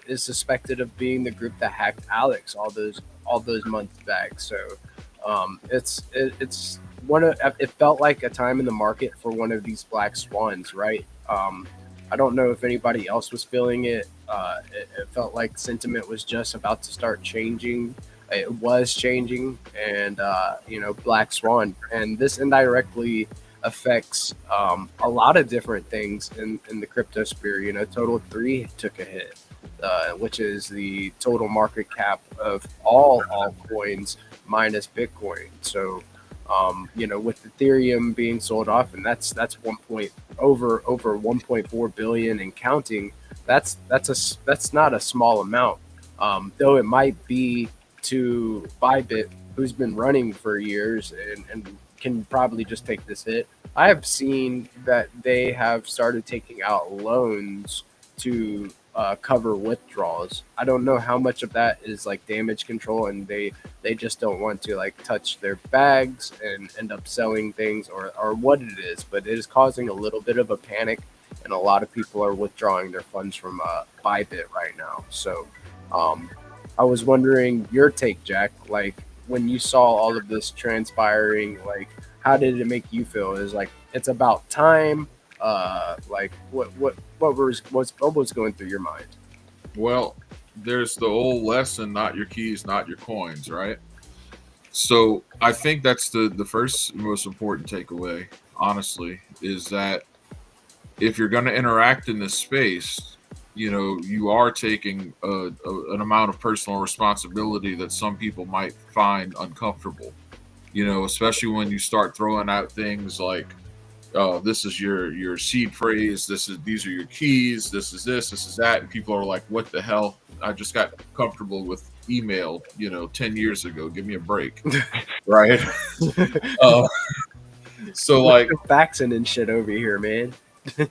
is suspected of being the group that hacked Alex all those months back. So it's one of, it felt like a time in the market for one of these black swans, right? I don't know if anybody else was feeling it. It felt like sentiment was just about to start changing. It was changing, and Black Swan, and this indirectly affects a lot of different things in the crypto sphere. Total 3 took a hit, which is the total market cap of all altcoins minus Bitcoin. So, with Ethereum being sold off, and that's over 1.4 billion and counting. That's not a small amount, though it might be to Bybit, who's been running for years and can probably just take this hit. I have seen that they have started taking out loans to cover withdrawals. I don't know how much of that is like damage control, and they just don't want to like touch their bags and end up selling things, or what it is, but it is causing a little bit of a panic, and a lot of people are withdrawing their funds from Bybit right now. So I was wondering your take, Jack, like when you saw all of this transpiring, like how did it make you feel? Is like it's about time? Like what was going through your mind?
Well, there's the old lesson: not your keys, not your coins, right? So I think that's the first most important takeaway, honestly, is that if you're going to interact in this space, you are taking an amount of personal responsibility that some people might find uncomfortable, especially when you start throwing out things like, oh, this is your seed phrase, these are your keys, this is that, and people are like, what the hell? I just got comfortable with email 10 years ago, give me a break. Right. So like
faxing and shit over here, man.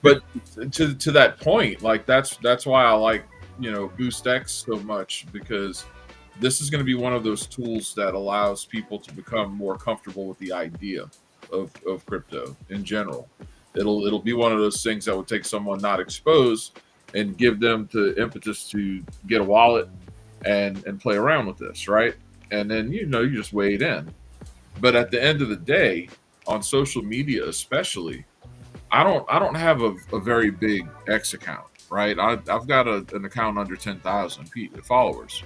But to that point, like that's why I like BoostX so much, because this is going to be one of those tools that allows people to become more comfortable with the idea of crypto in general. It'll be one of those things that would take someone not exposed and give them the impetus to get a wallet and play around with this, right? And then you just wade in. But at the end of the day, on social media especially, I don't have a very big X account, right? I've got an account under 10,000 followers,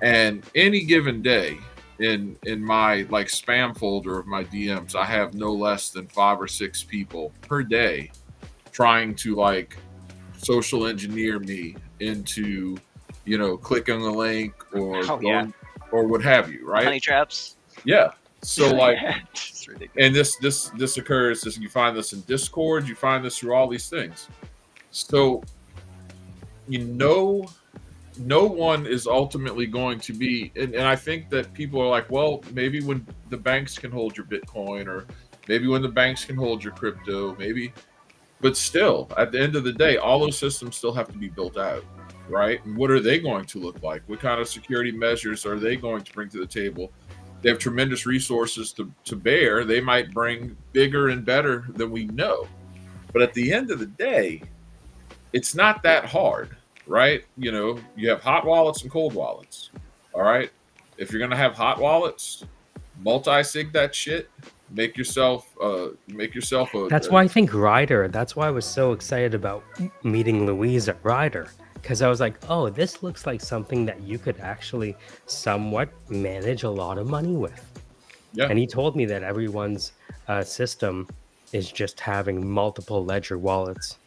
and any given day in my like spam folder of my DMs, I have no less than 5 or 6 people per day trying to like social engineer me into clicking the link or
Oh,
going or what have you, right?
Honey traps.
Yeah. So like,
It's ridiculous.
and this occurs. You find this in Discord. You find this through all these things. So no one is ultimately going to be, and I think that people are like, well, maybe when the banks can hold your Bitcoin, or maybe when the banks can hold your crypto, maybe, but still, at the end of the day, all those systems still have to be built out, right? And what are they going to look like? What kind of security measures are they going to bring to the table? They have tremendous resources to bear. They might bring bigger and better than we know. But at the end of the day, it's not that hard, right? You have hot wallets and cold wallets. All right. If you're gonna have hot wallets, multi-sig that shit. Make yourself a.
That's why I think Ryder, that's why I was so excited about meeting Louise at Ryder. Because I was like, oh, this looks like something that you could actually somewhat manage a lot of money with.
Yeah.
And he told me that everyone's system is just having multiple ledger wallets,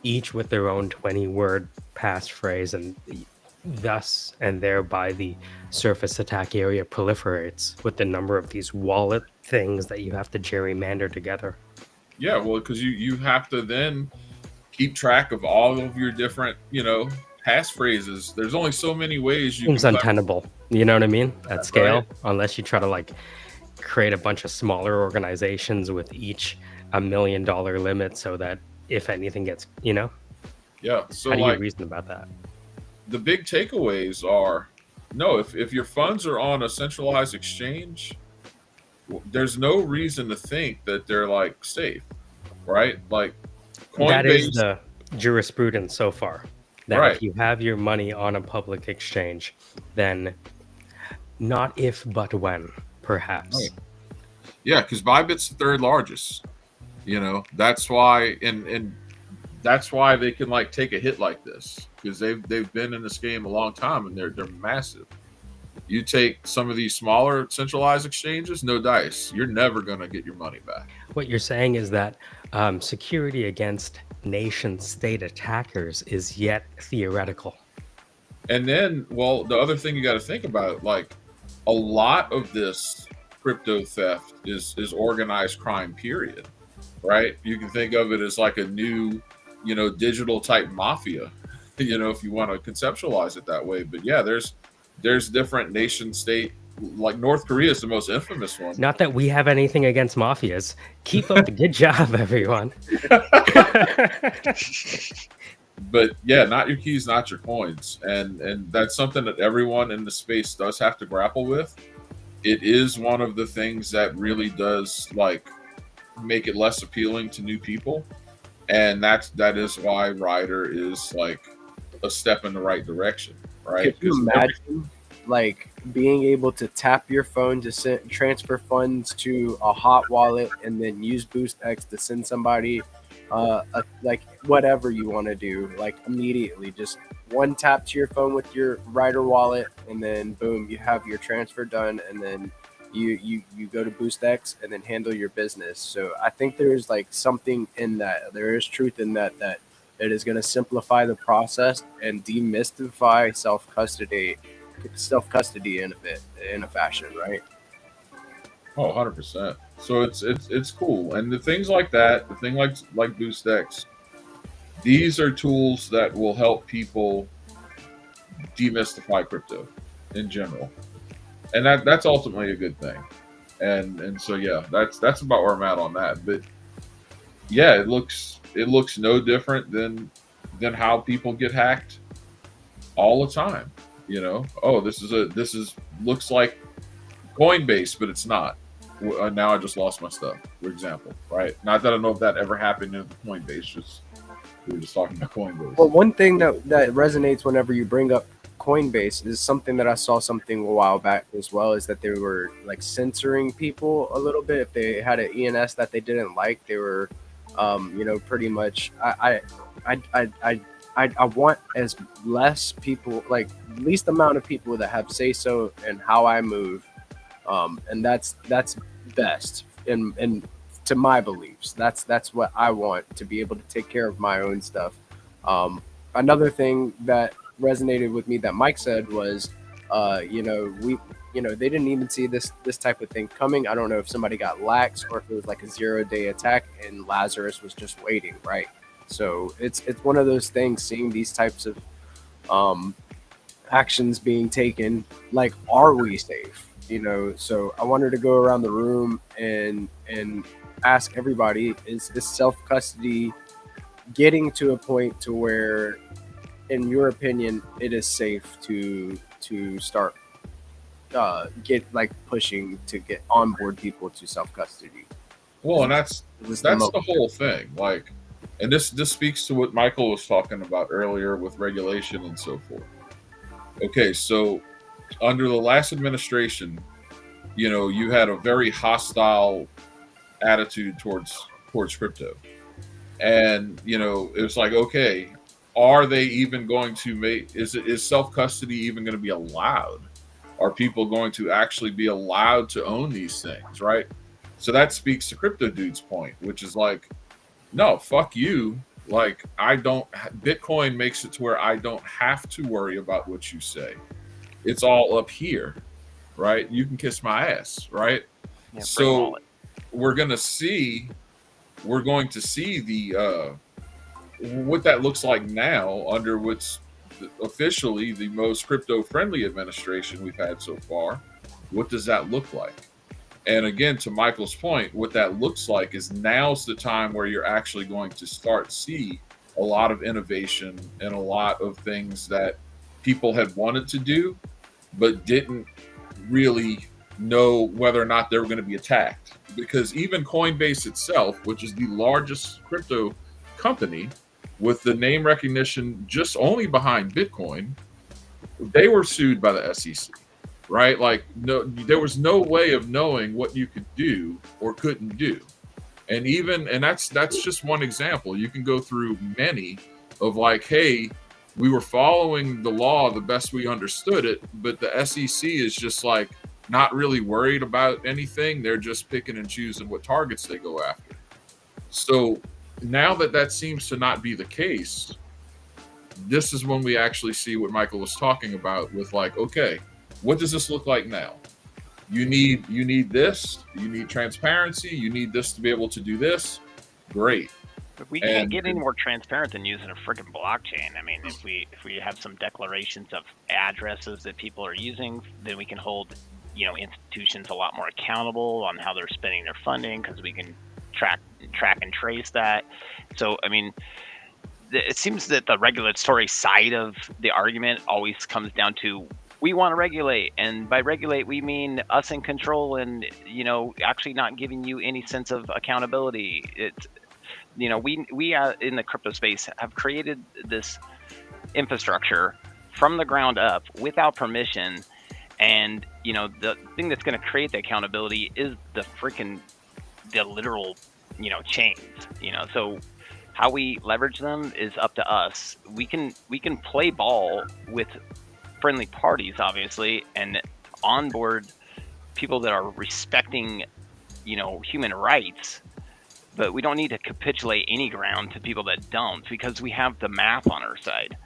each with their own 20-word passphrase, and thus and thereby the surface attack area proliferates with the number of these wallet things that you have to gerrymander together.
Yeah, well, because you have to then keep track of all of your different, passphrases. There's only so many ways you
Seems
can
untenable. You know what I mean? At scale,
right.
Unless you try to like create a bunch of smaller organizations with each $1 million limit, so that if anything gets,
Yeah. So
how do you
like
reason about that?
the big takeaways are, no, if your funds are on a centralized exchange, there's no reason to think that they're like safe, right? Like Coinbase.
That is the jurisprudence so far. That
Right.
if you have your money on a public exchange, then not if but when, perhaps.
Right. Yeah, because Bybit's the third largest. That's why, and that's why they can like take a hit like this, because they've been in this game a long time, and they're massive. You take some of these smaller centralized exchanges, no dice. You're never gonna get your money back.
What you're saying is that security against nation-state attackers is yet theoretical.
And then, well, the other thing you got to think about, like a lot of this crypto theft is organized crime, period. Right? You can think of it as like a new, digital type mafia, if you want to conceptualize it that way. But yeah, there's different nation state, like North Korea is the most infamous one.
Not that we have anything against mafias. Keep up the good job, everyone.
But yeah, not your keys, not your coins. And that's something that everyone in the space does have to grapple with. It is one of the things that really does like make it less appealing to new people. And that is why Ryder is like a step in the right direction, right?
Could you imagine like being able to tap your phone to transfer funds to a hot wallet and then use BoostX to send somebody like whatever you want to do, like immediately, just one tap to your phone with your Ryder wallet, and then boom, you have your transfer done, and then you go to BoostX and then handle your business. So I think there's like something in that. There is truth in that it is going to simplify the process and demystify self custody in a fashion, right?
Oh, 100%. So it's cool. And the things like that, the thing like BoostX, these are tools that will help people demystify crypto in general. And that's ultimately a good thing. And so yeah, that's about where I'm at on that. But yeah, it looks no different than how people get hacked all the time. Oh, this looks like Coinbase, but it's not. Now I just lost my stuff, for example, right? Not that I know if that ever happened in Coinbase. We were just talking about Coinbase.
Well, one thing that resonates whenever you bring up Coinbase is something that I saw something a while back as well, is that they were like censoring people a little bit. If they had an ENS that they didn't like, they were, pretty much. I want as less people, like least amount of people that have say so in how I move, and that's best in to my beliefs. That's what I want, to be able to take care of my own stuff. Another thing that resonated with me that Mike said was, they didn't even see this type of thing coming. I don't know if somebody got lax or if it was like a 0-day attack and Lazarus was just waiting, right? So it's one of those things. Seeing these types of actions being taken, like, are we safe? So I wanted to go around the room and ask everybody: is self custody getting to a point to where, in your opinion, it is safe to start pushing to get onboard people to self custody?
Well, and that's the whole thing. Like, and this speaks to what Michael was talking about earlier with regulation and so forth. Okay, so under the last administration, you had a very hostile attitude towards crypto, and it was like, okay, are they even going to is self custody even going to be allowed? Are people going to actually be allowed to own these things, right? So that speaks to Crypto Dude's point, which is like, no, fuck you. Like, Bitcoin makes it to where I don't have to worry about what you say. It's all up here, right? You can kiss my ass, right?
Yeah,
so we're going to see the what that looks like now under what's officially the most crypto friendly administration we've had so far. What does that look like? And again, to Michael's point, what that looks like is now's the time where you're actually going to start see a lot of innovation and a lot of things that people had wanted to do, but didn't really know whether or not they were going to be attacked. Because even Coinbase itself, which is the largest crypto company with the name recognition just only behind Bitcoin, they were sued by the SEC. Right? Like, no, there was no way of knowing what you could do or couldn't do. And that's just one example. You can go through many of like, hey, we were following the law the best we understood it, but the SEC is just like not really worried about anything. They're just picking and choosing what targets they go after. So now that seems to not be the case, this is when we actually see what Michael was talking about with like, okay, what does this look like now? You need this. You need transparency. You need this to be able to do this. Great.
But we can't get any more transparent than using a freaking blockchain. I mean, if we have some declarations of addresses that people are using, then we can hold institutions a lot more accountable on how they're spending their funding, because we can track and trace that. So I mean, it seems that the regulatory side of the argument always comes down to, we want to regulate, and by regulate we mean us in control, and actually not giving you any sense of accountability. It's we in the crypto space have created this infrastructure from the ground up without permission, and the thing that's going to create the accountability is the literal chains. So how we leverage them is up to us. We can play ball with friendly parties, obviously, and onboard people that are respecting, human rights, but we don't need to capitulate any ground to people that don't, because we have the math on our side.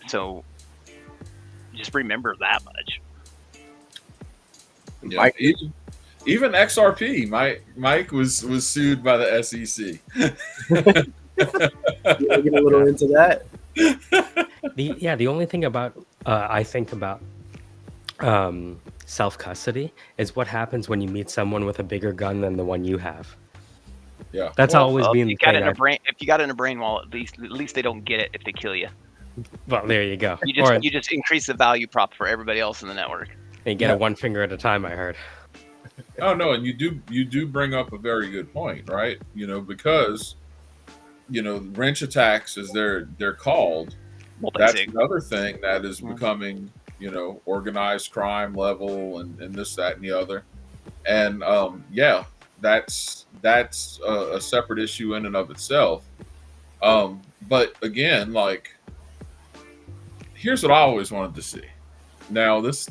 So just remember that much.
Yeah, even XRP, Mike was sued by the SEC.
You want to get a little into that?
The only thing about I think about self custody is what happens when you meet someone with a bigger gun than the one you have.
Yeah,
that's always been.
If you got it in a brain wall, at least they don't get it if they kill you.
Well, there you go.
You just increase the value prop for everybody else in the network.
And you get it one finger at a time, I heard.
Oh no, and you do bring up a very good point, right? Because wrench attacks, as they're called, that's another thing that is becoming organized crime level and this, that, and the other. And that's a separate issue in and of itself. But again, like, here's what I always wanted to see. Now this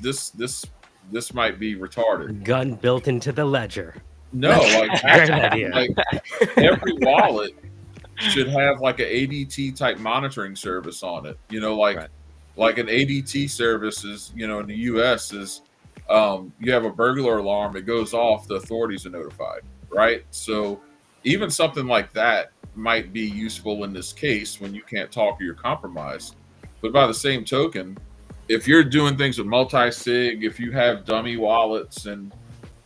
might be retarded.
Gun built into the ledger.
No, like, actually, like every wallet should have like an ADT type monitoring service on it. Right. Like an ADT service is, in the US is, you have a burglar alarm, it goes off, the authorities are notified, right? So even something like that might be useful in this case when you can't talk or you're compromised. But by the same token, if you're doing things with multi-sig, if you have dummy wallets and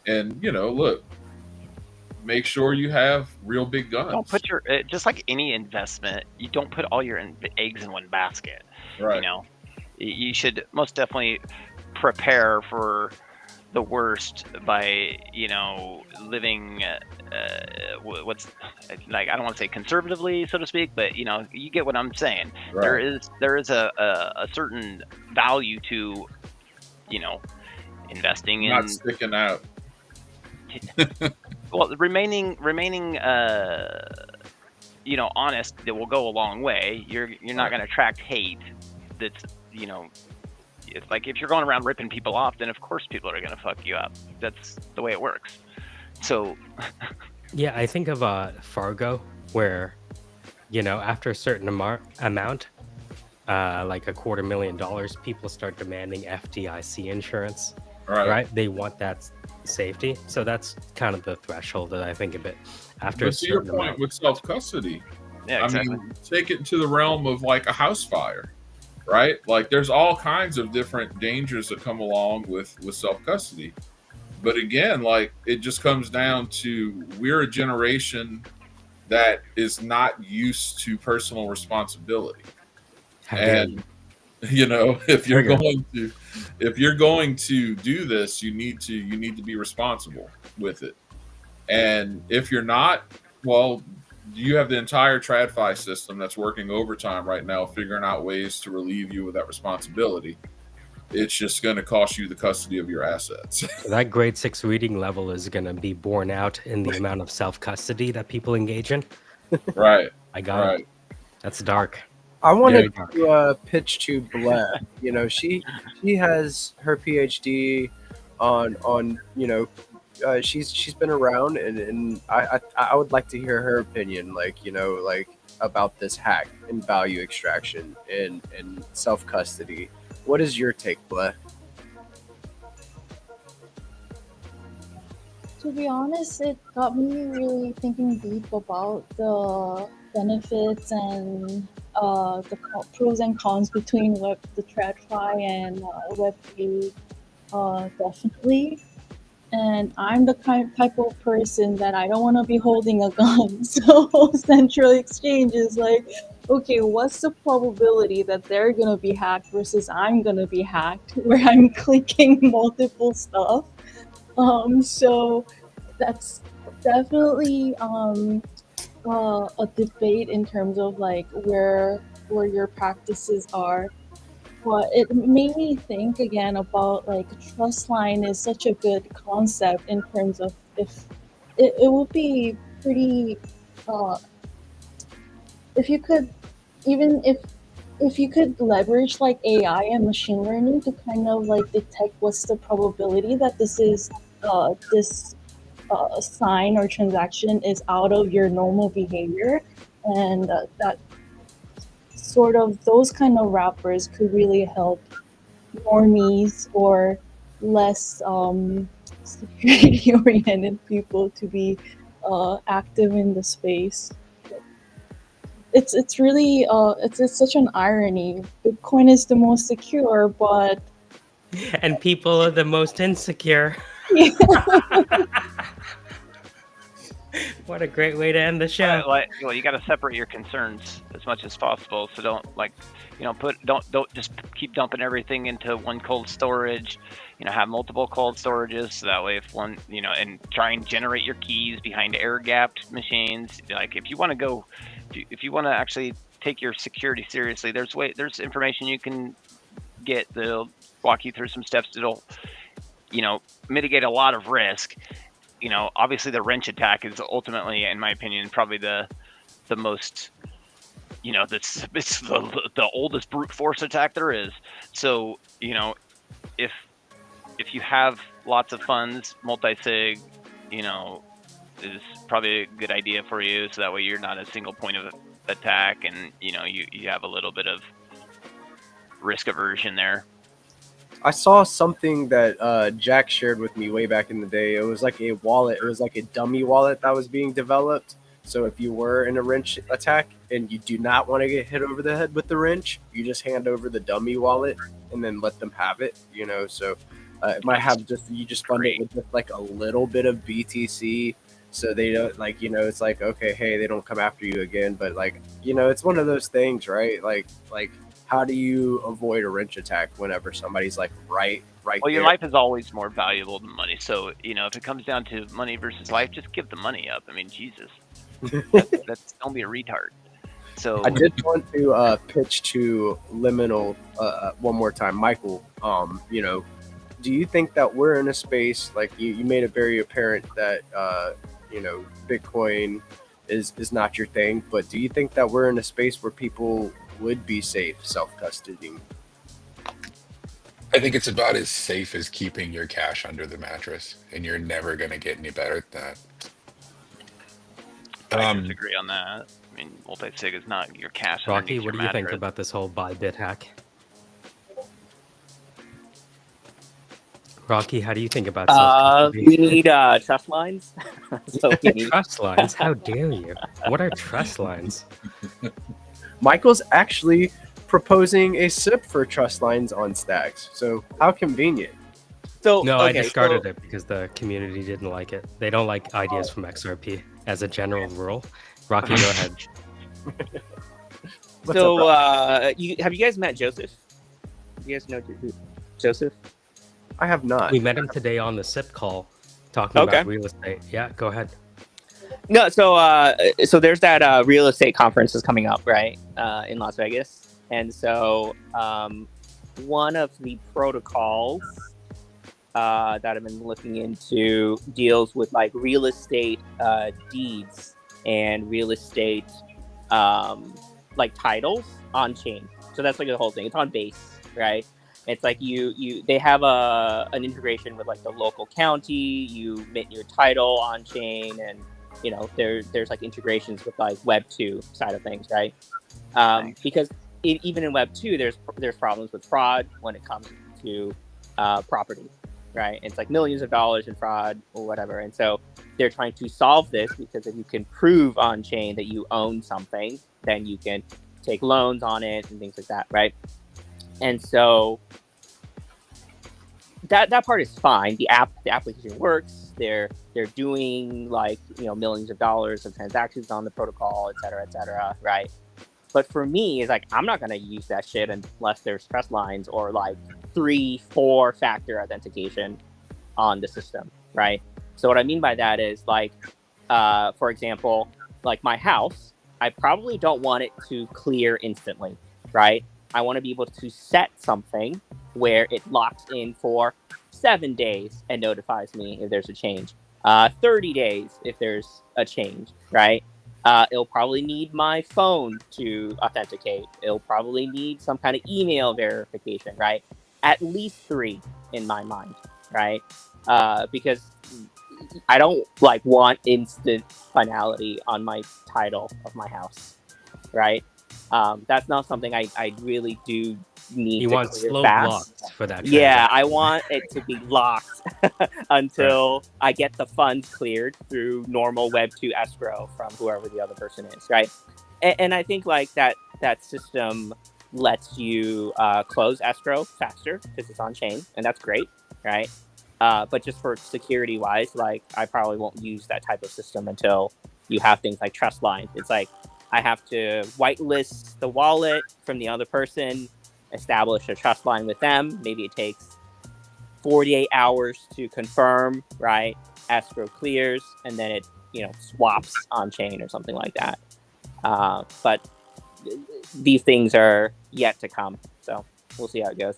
look, make sure you have real big
Don't
guns.
put your just like any investment, you don't put all your eggs in one basket.
Right.
You should most definitely prepare for the worst by living what's like, I don't want to say conservatively, so to speak, but you get what I'm saying.
Right.
There is a certain value to investing in,
Not sticking out.
well, remaining honest. That will go a long way. You're not going to attract hate. That's it's like if you're going around ripping people off, then of course people are going to fuck you up. That's the way it works. So
Yeah, I think of Fargo, where after a certain amount, like $250,000, people start demanding FDIC insurance. Right? They want that safety. So that's kind of the threshold that I think of it. After
But to your point with self-custody,
yeah, exactly.
I mean, take it to the realm of like a house fire, right? Like there's all kinds of different dangers that come along with self-custody. But again, like it just comes down to, we're a generation that is not used to personal responsibility. And if you're going to do this, you need to be responsible with it. And if you're not, well, you have the entire TradFi system that's working overtime right now, figuring out ways to relieve you of that responsibility. It's just going to cost you the custody of your assets.
So that grade 6 reading level is going to be borne out in the amount of self-custody that people engage in.
Right.
I got it. That's dark.
I wanted to pitch to Blair. She has her PhD on she's been around, and I would like to hear her opinion, like about this hack and value extraction and self custody. What is your take, Blair?
To be honest, it got me really thinking deep about the benefits and the pros and cons between the TradFi and Web3, definitely. And I'm the type of person that I don't want to be holding a gun. So central exchange is like, okay, what's the probability that they're going to be hacked versus I'm going to be hacked, where I'm clicking multiple stuff. So that's definitely a debate in terms of like where your practices are. But it made me think again about like trust line is such a good concept in terms of if it would be pretty if you could, even if you could leverage like AI and machine learning to kind of like detect what's the probability that this sign or transaction is out of your normal behavior, and that sort of those kind of wrappers could really help normies or less security oriented people to be active in the space. It's really it's such an irony. Bitcoin is the most secure, but
and people are the most insecure.
yeah.
What a great way to end the show.
Well, you got to separate your concerns as much as possible. So don't don't just keep dumping everything into one cold storage. Have multiple cold storages, so that way if one, and try and generate your keys behind air-gapped machines. Like if you want to actually take your security seriously, there's information you can get that'll walk you through some steps that'll mitigate a lot of risk. Obviously the wrench attack is ultimately, in my opinion, probably the most, it's the oldest brute force attack there is. So, if you have lots of funds, multi-sig, is probably a good idea for you. So that way you're not a single point of attack, and, you have a little bit of risk aversion there.
I saw something that Jack shared with me way back in the day. It was like a wallet. It was like a dummy wallet that was being developed. So if you were in a wrench attack and you do not want to get hit over the head with the wrench, you just hand over the dummy wallet and then let them have it. So it might have you just fund it with just like a little bit of BTC, so they don't it's like, okay, hey, they don't come after you again. But it's one of those things, right? Like how do you avoid a wrench attack whenever somebody's like right
Well, your
there?
life is always more valuable than money. So, if it comes down to money versus life, just give the money up. I mean, Jesus, that's don't be a retard. So
I did want to pitch to Liminal one more time, Michael. Do you think that we're in a space, like you made it very apparent that Bitcoin is not your thing, but do you think that we're in a space where people would be safe self-custodying?
I think it's about as safe as keeping your cash under the mattress, and you're never going to get any better than that.
I disagree on that. I mean, multi-sig is not your cash.
Rocky,
underneath
what
your
do you think
mattress.
about this whole Bybit hack? Rocky, how do you think about self-custody?
We need trust lines. So we need
Trust lines? How dare you? What are trust lines?
Michael's actually proposing a SIP for trust lines on Stacks. So how convenient.
So
No, I
okay,
discarded it because the community didn't like it. They don't like ideas from XRP as a general rule. Rocky, go ahead.
So have you guys met Joseph? You guys know Joseph?
I have not.
We met him today on the SIP call talking about real estate. Yeah, go ahead.
No, so there's that real estate conference is coming up, right, in Las Vegas, and so one of the protocols that I've been looking into deals with like real estate deeds and real estate like titles on chain. So that's like the whole thing. It's on Base, right? It's like they have an integration with like the local county. You mint your title on chain, and there's like integrations with like Web 2 side of things, right? Because even in Web 2, there's problems with fraud when it comes to property, right? It's like millions of dollars in fraud or whatever, and so they're trying to solve this because if you can prove on chain that you own something, then you can take loans on it and things like that, right? And so that part is fine. The application works. They're doing like millions of dollars of transactions on the protocol, et cetera, right? But for me, it's like I'm not gonna use that shit unless there's trust lines or like 3-4 factor authentication on the system, right? So what I mean by that is like, for example, like my house, I probably don't want it to clear instantly, right? I want to be able to set something where it locks in for 7 days and notifies me if there's a change. 30 days if there's a change, right? It'll probably need my phone to authenticate. It'll probably need some kind of email verification, right? At least 3 in my mind, right? Because I don't like want instant finality on my title of my house, right? That's not something I really do need.
You
to
want
clear
slow
fast.
blocks for that.
Yeah, I want it to be locked until I get the funds cleared through normal Web 2 escrow from whoever the other person is, right? And I think like that system lets you close escrow faster because it's on chain, and that's great, right? But just for security wise, like I probably won't use that type of system until you have things like trust lines. It's like I have to whitelist the wallet from the other person, establish a trust line with them. Maybe it takes 48 hours to confirm, right? Escrow clears, and then it swaps on chain or something like that. But these things are yet to come, so we'll see how it goes.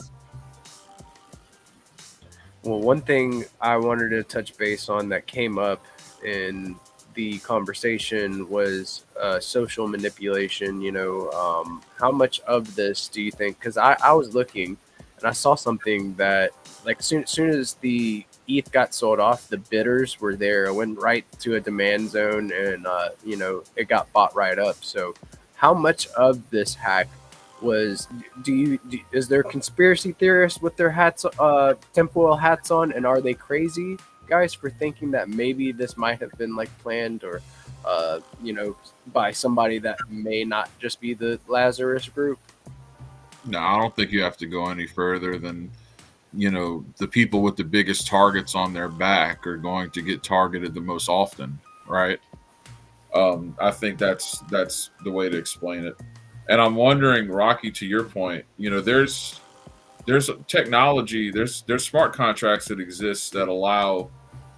Well, one thing I wanted to touch base on that came up in the conversation was social manipulation. How much of this do you think? Because I was looking and I saw something that like soon as the ETH got sold off, the bidders were there. It went right to a demand zone, and it got bought right up. So how much of this hack was, is there conspiracy theorists with their hats, tinfoil hats on, and are they crazy guys for thinking that maybe this might have been like planned or, by somebody that may not just be the Lazarus group?
No, I don't think you have to go any further than, the people with the biggest targets on their back are going to get targeted the most often, right? I think that's the way to explain it. And I'm wondering, Rocky, to your point, there's technology, there's smart contracts that exist that allow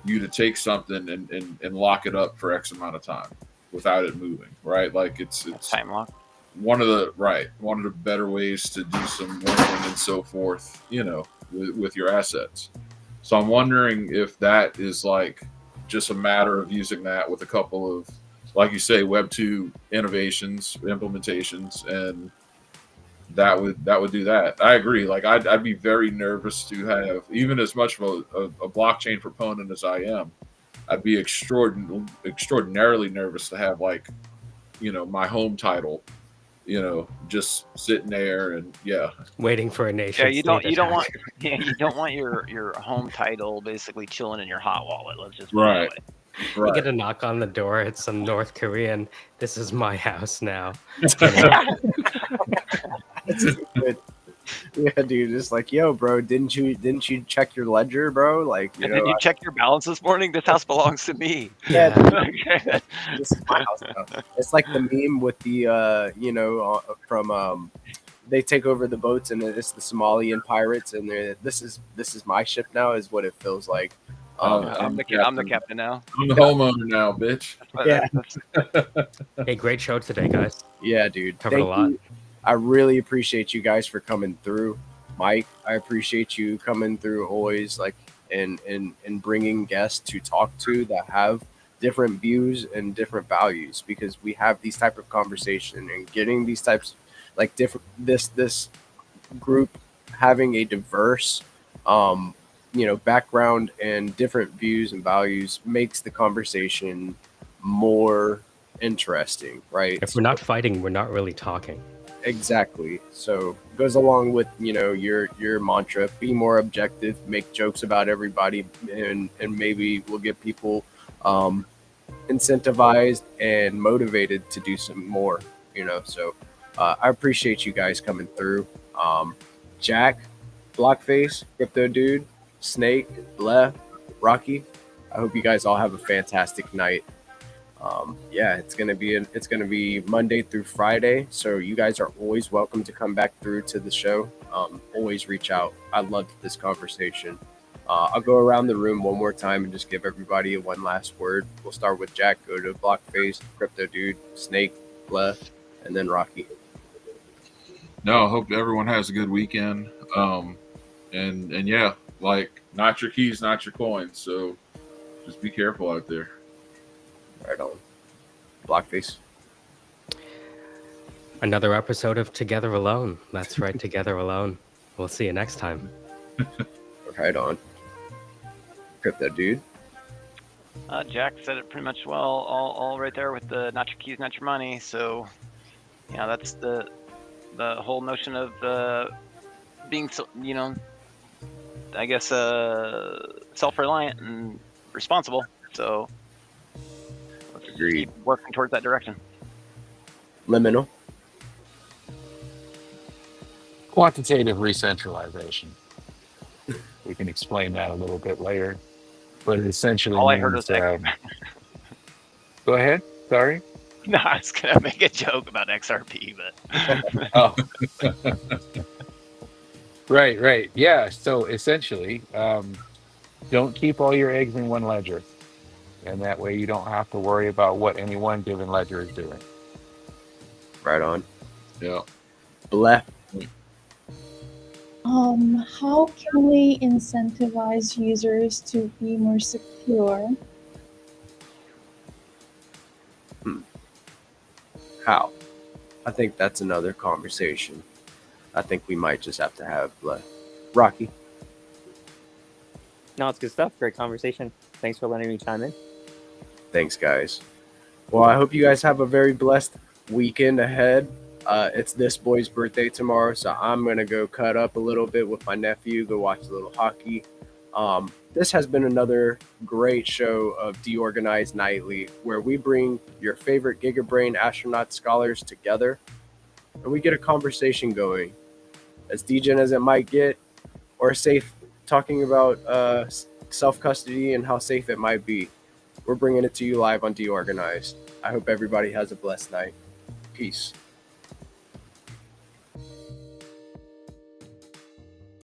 you to take something and lock it up for X amount of time without it moving, right? Like it's
Time lock.
one of the better ways to do some lending and so forth, with your assets. So I'm wondering if that is like just a matter of using that with a couple of, like you say, Web 2 innovations, implementations, and that would do that. I agree. Like I'd be very nervous to have, even as much of a blockchain proponent as I am, I'd be extraordinarily nervous to have like, my home title, just sitting there and
waiting for a nation.
Yeah, you don't want your home title basically chilling in your hot wallet. Let's just put it that way.
You get a knock on the door. It's some North Korean. This is my house now.
Yeah, dude, it's like, yo, bro, didn't you check your ledger, bro? Like,
Did you check your balance this morning? This house belongs to me.
Yeah, this is my house now. It's like the meme with the from they take over the boats and it's the Somalian pirates and this is my ship now is what it feels like.
I'm the captain now.
I'm the homeowner now, bitch.
Yeah.
Hey, great show today, guys.
Yeah, dude.
Covered a lot.
I really appreciate you guys for coming through. Mike, I appreciate you coming through always, like, and bringing guests to talk to that have different views and different values, because we have these type of conversation and getting these types, like, different, this group having a diverse, background and different views and values makes the conversation more interesting, right?
If we're not fighting, we're not really talking.
Exactly. So goes along with your mantra: be more objective, make jokes about everybody, and maybe we'll get people incentivized and motivated to do some more. So I appreciate you guys coming through. Jack, Blockface, Crypto Dude, Snake, Bleh, Rocky. I hope you guys all have a fantastic night. It's gonna be Monday through Friday, so you guys are always welcome to come back through to the show. Always reach out. I loved this conversation. I'll go around the room one more time and just give everybody one last word. We'll start with Jack, go to Blockface, Crypto Dude, Snake, Bleh, and then Rocky.
No, I hope everyone has a good weekend. And yeah, like, not your keys, not your coins. So just be careful out there.
Right on. Blockface.
Another episode of Together Alone. That's right, Together Alone. We'll see you next time.
Right on. Crypto Dude.
Jack said it pretty much well, all right there with the not your keys, not your money. So, that's the whole notion of being, I guess, self-reliant and responsible. So,
Agreed.
Keep working towards that direction.
Liminal.
Quantitative recentralization. We can explain that a little bit later, but it essentially
all I
means,
heard was
go ahead. Sorry.
No, I was gonna make a joke about XRP, but
Oh. Right. Yeah. So essentially, don't keep all your eggs in one ledger. And that way you don't have to worry about what any one given ledger is doing.
Right on.
Yeah.
Bleh.
How can we incentivize users to be more secure?
How? I think that's another conversation. I think we might just have to have Rocky.
No, it's good stuff. Great conversation. Thanks for letting me chime in.
Thanks, guys. Well, I hope you guys have a very blessed weekend ahead. It's this boy's birthday tomorrow, so I'm gonna go cut up a little bit with my nephew, go watch a little hockey. This has been another great show of DeOrganized Nightly, where we bring your favorite GigaBrain astronaut scholars together, and we get a conversation going, as degen as it might get, or safe, talking about self custody and how safe it might be. We're bringing it to you live on DeOrganized. I hope everybody has a blessed night. Peace.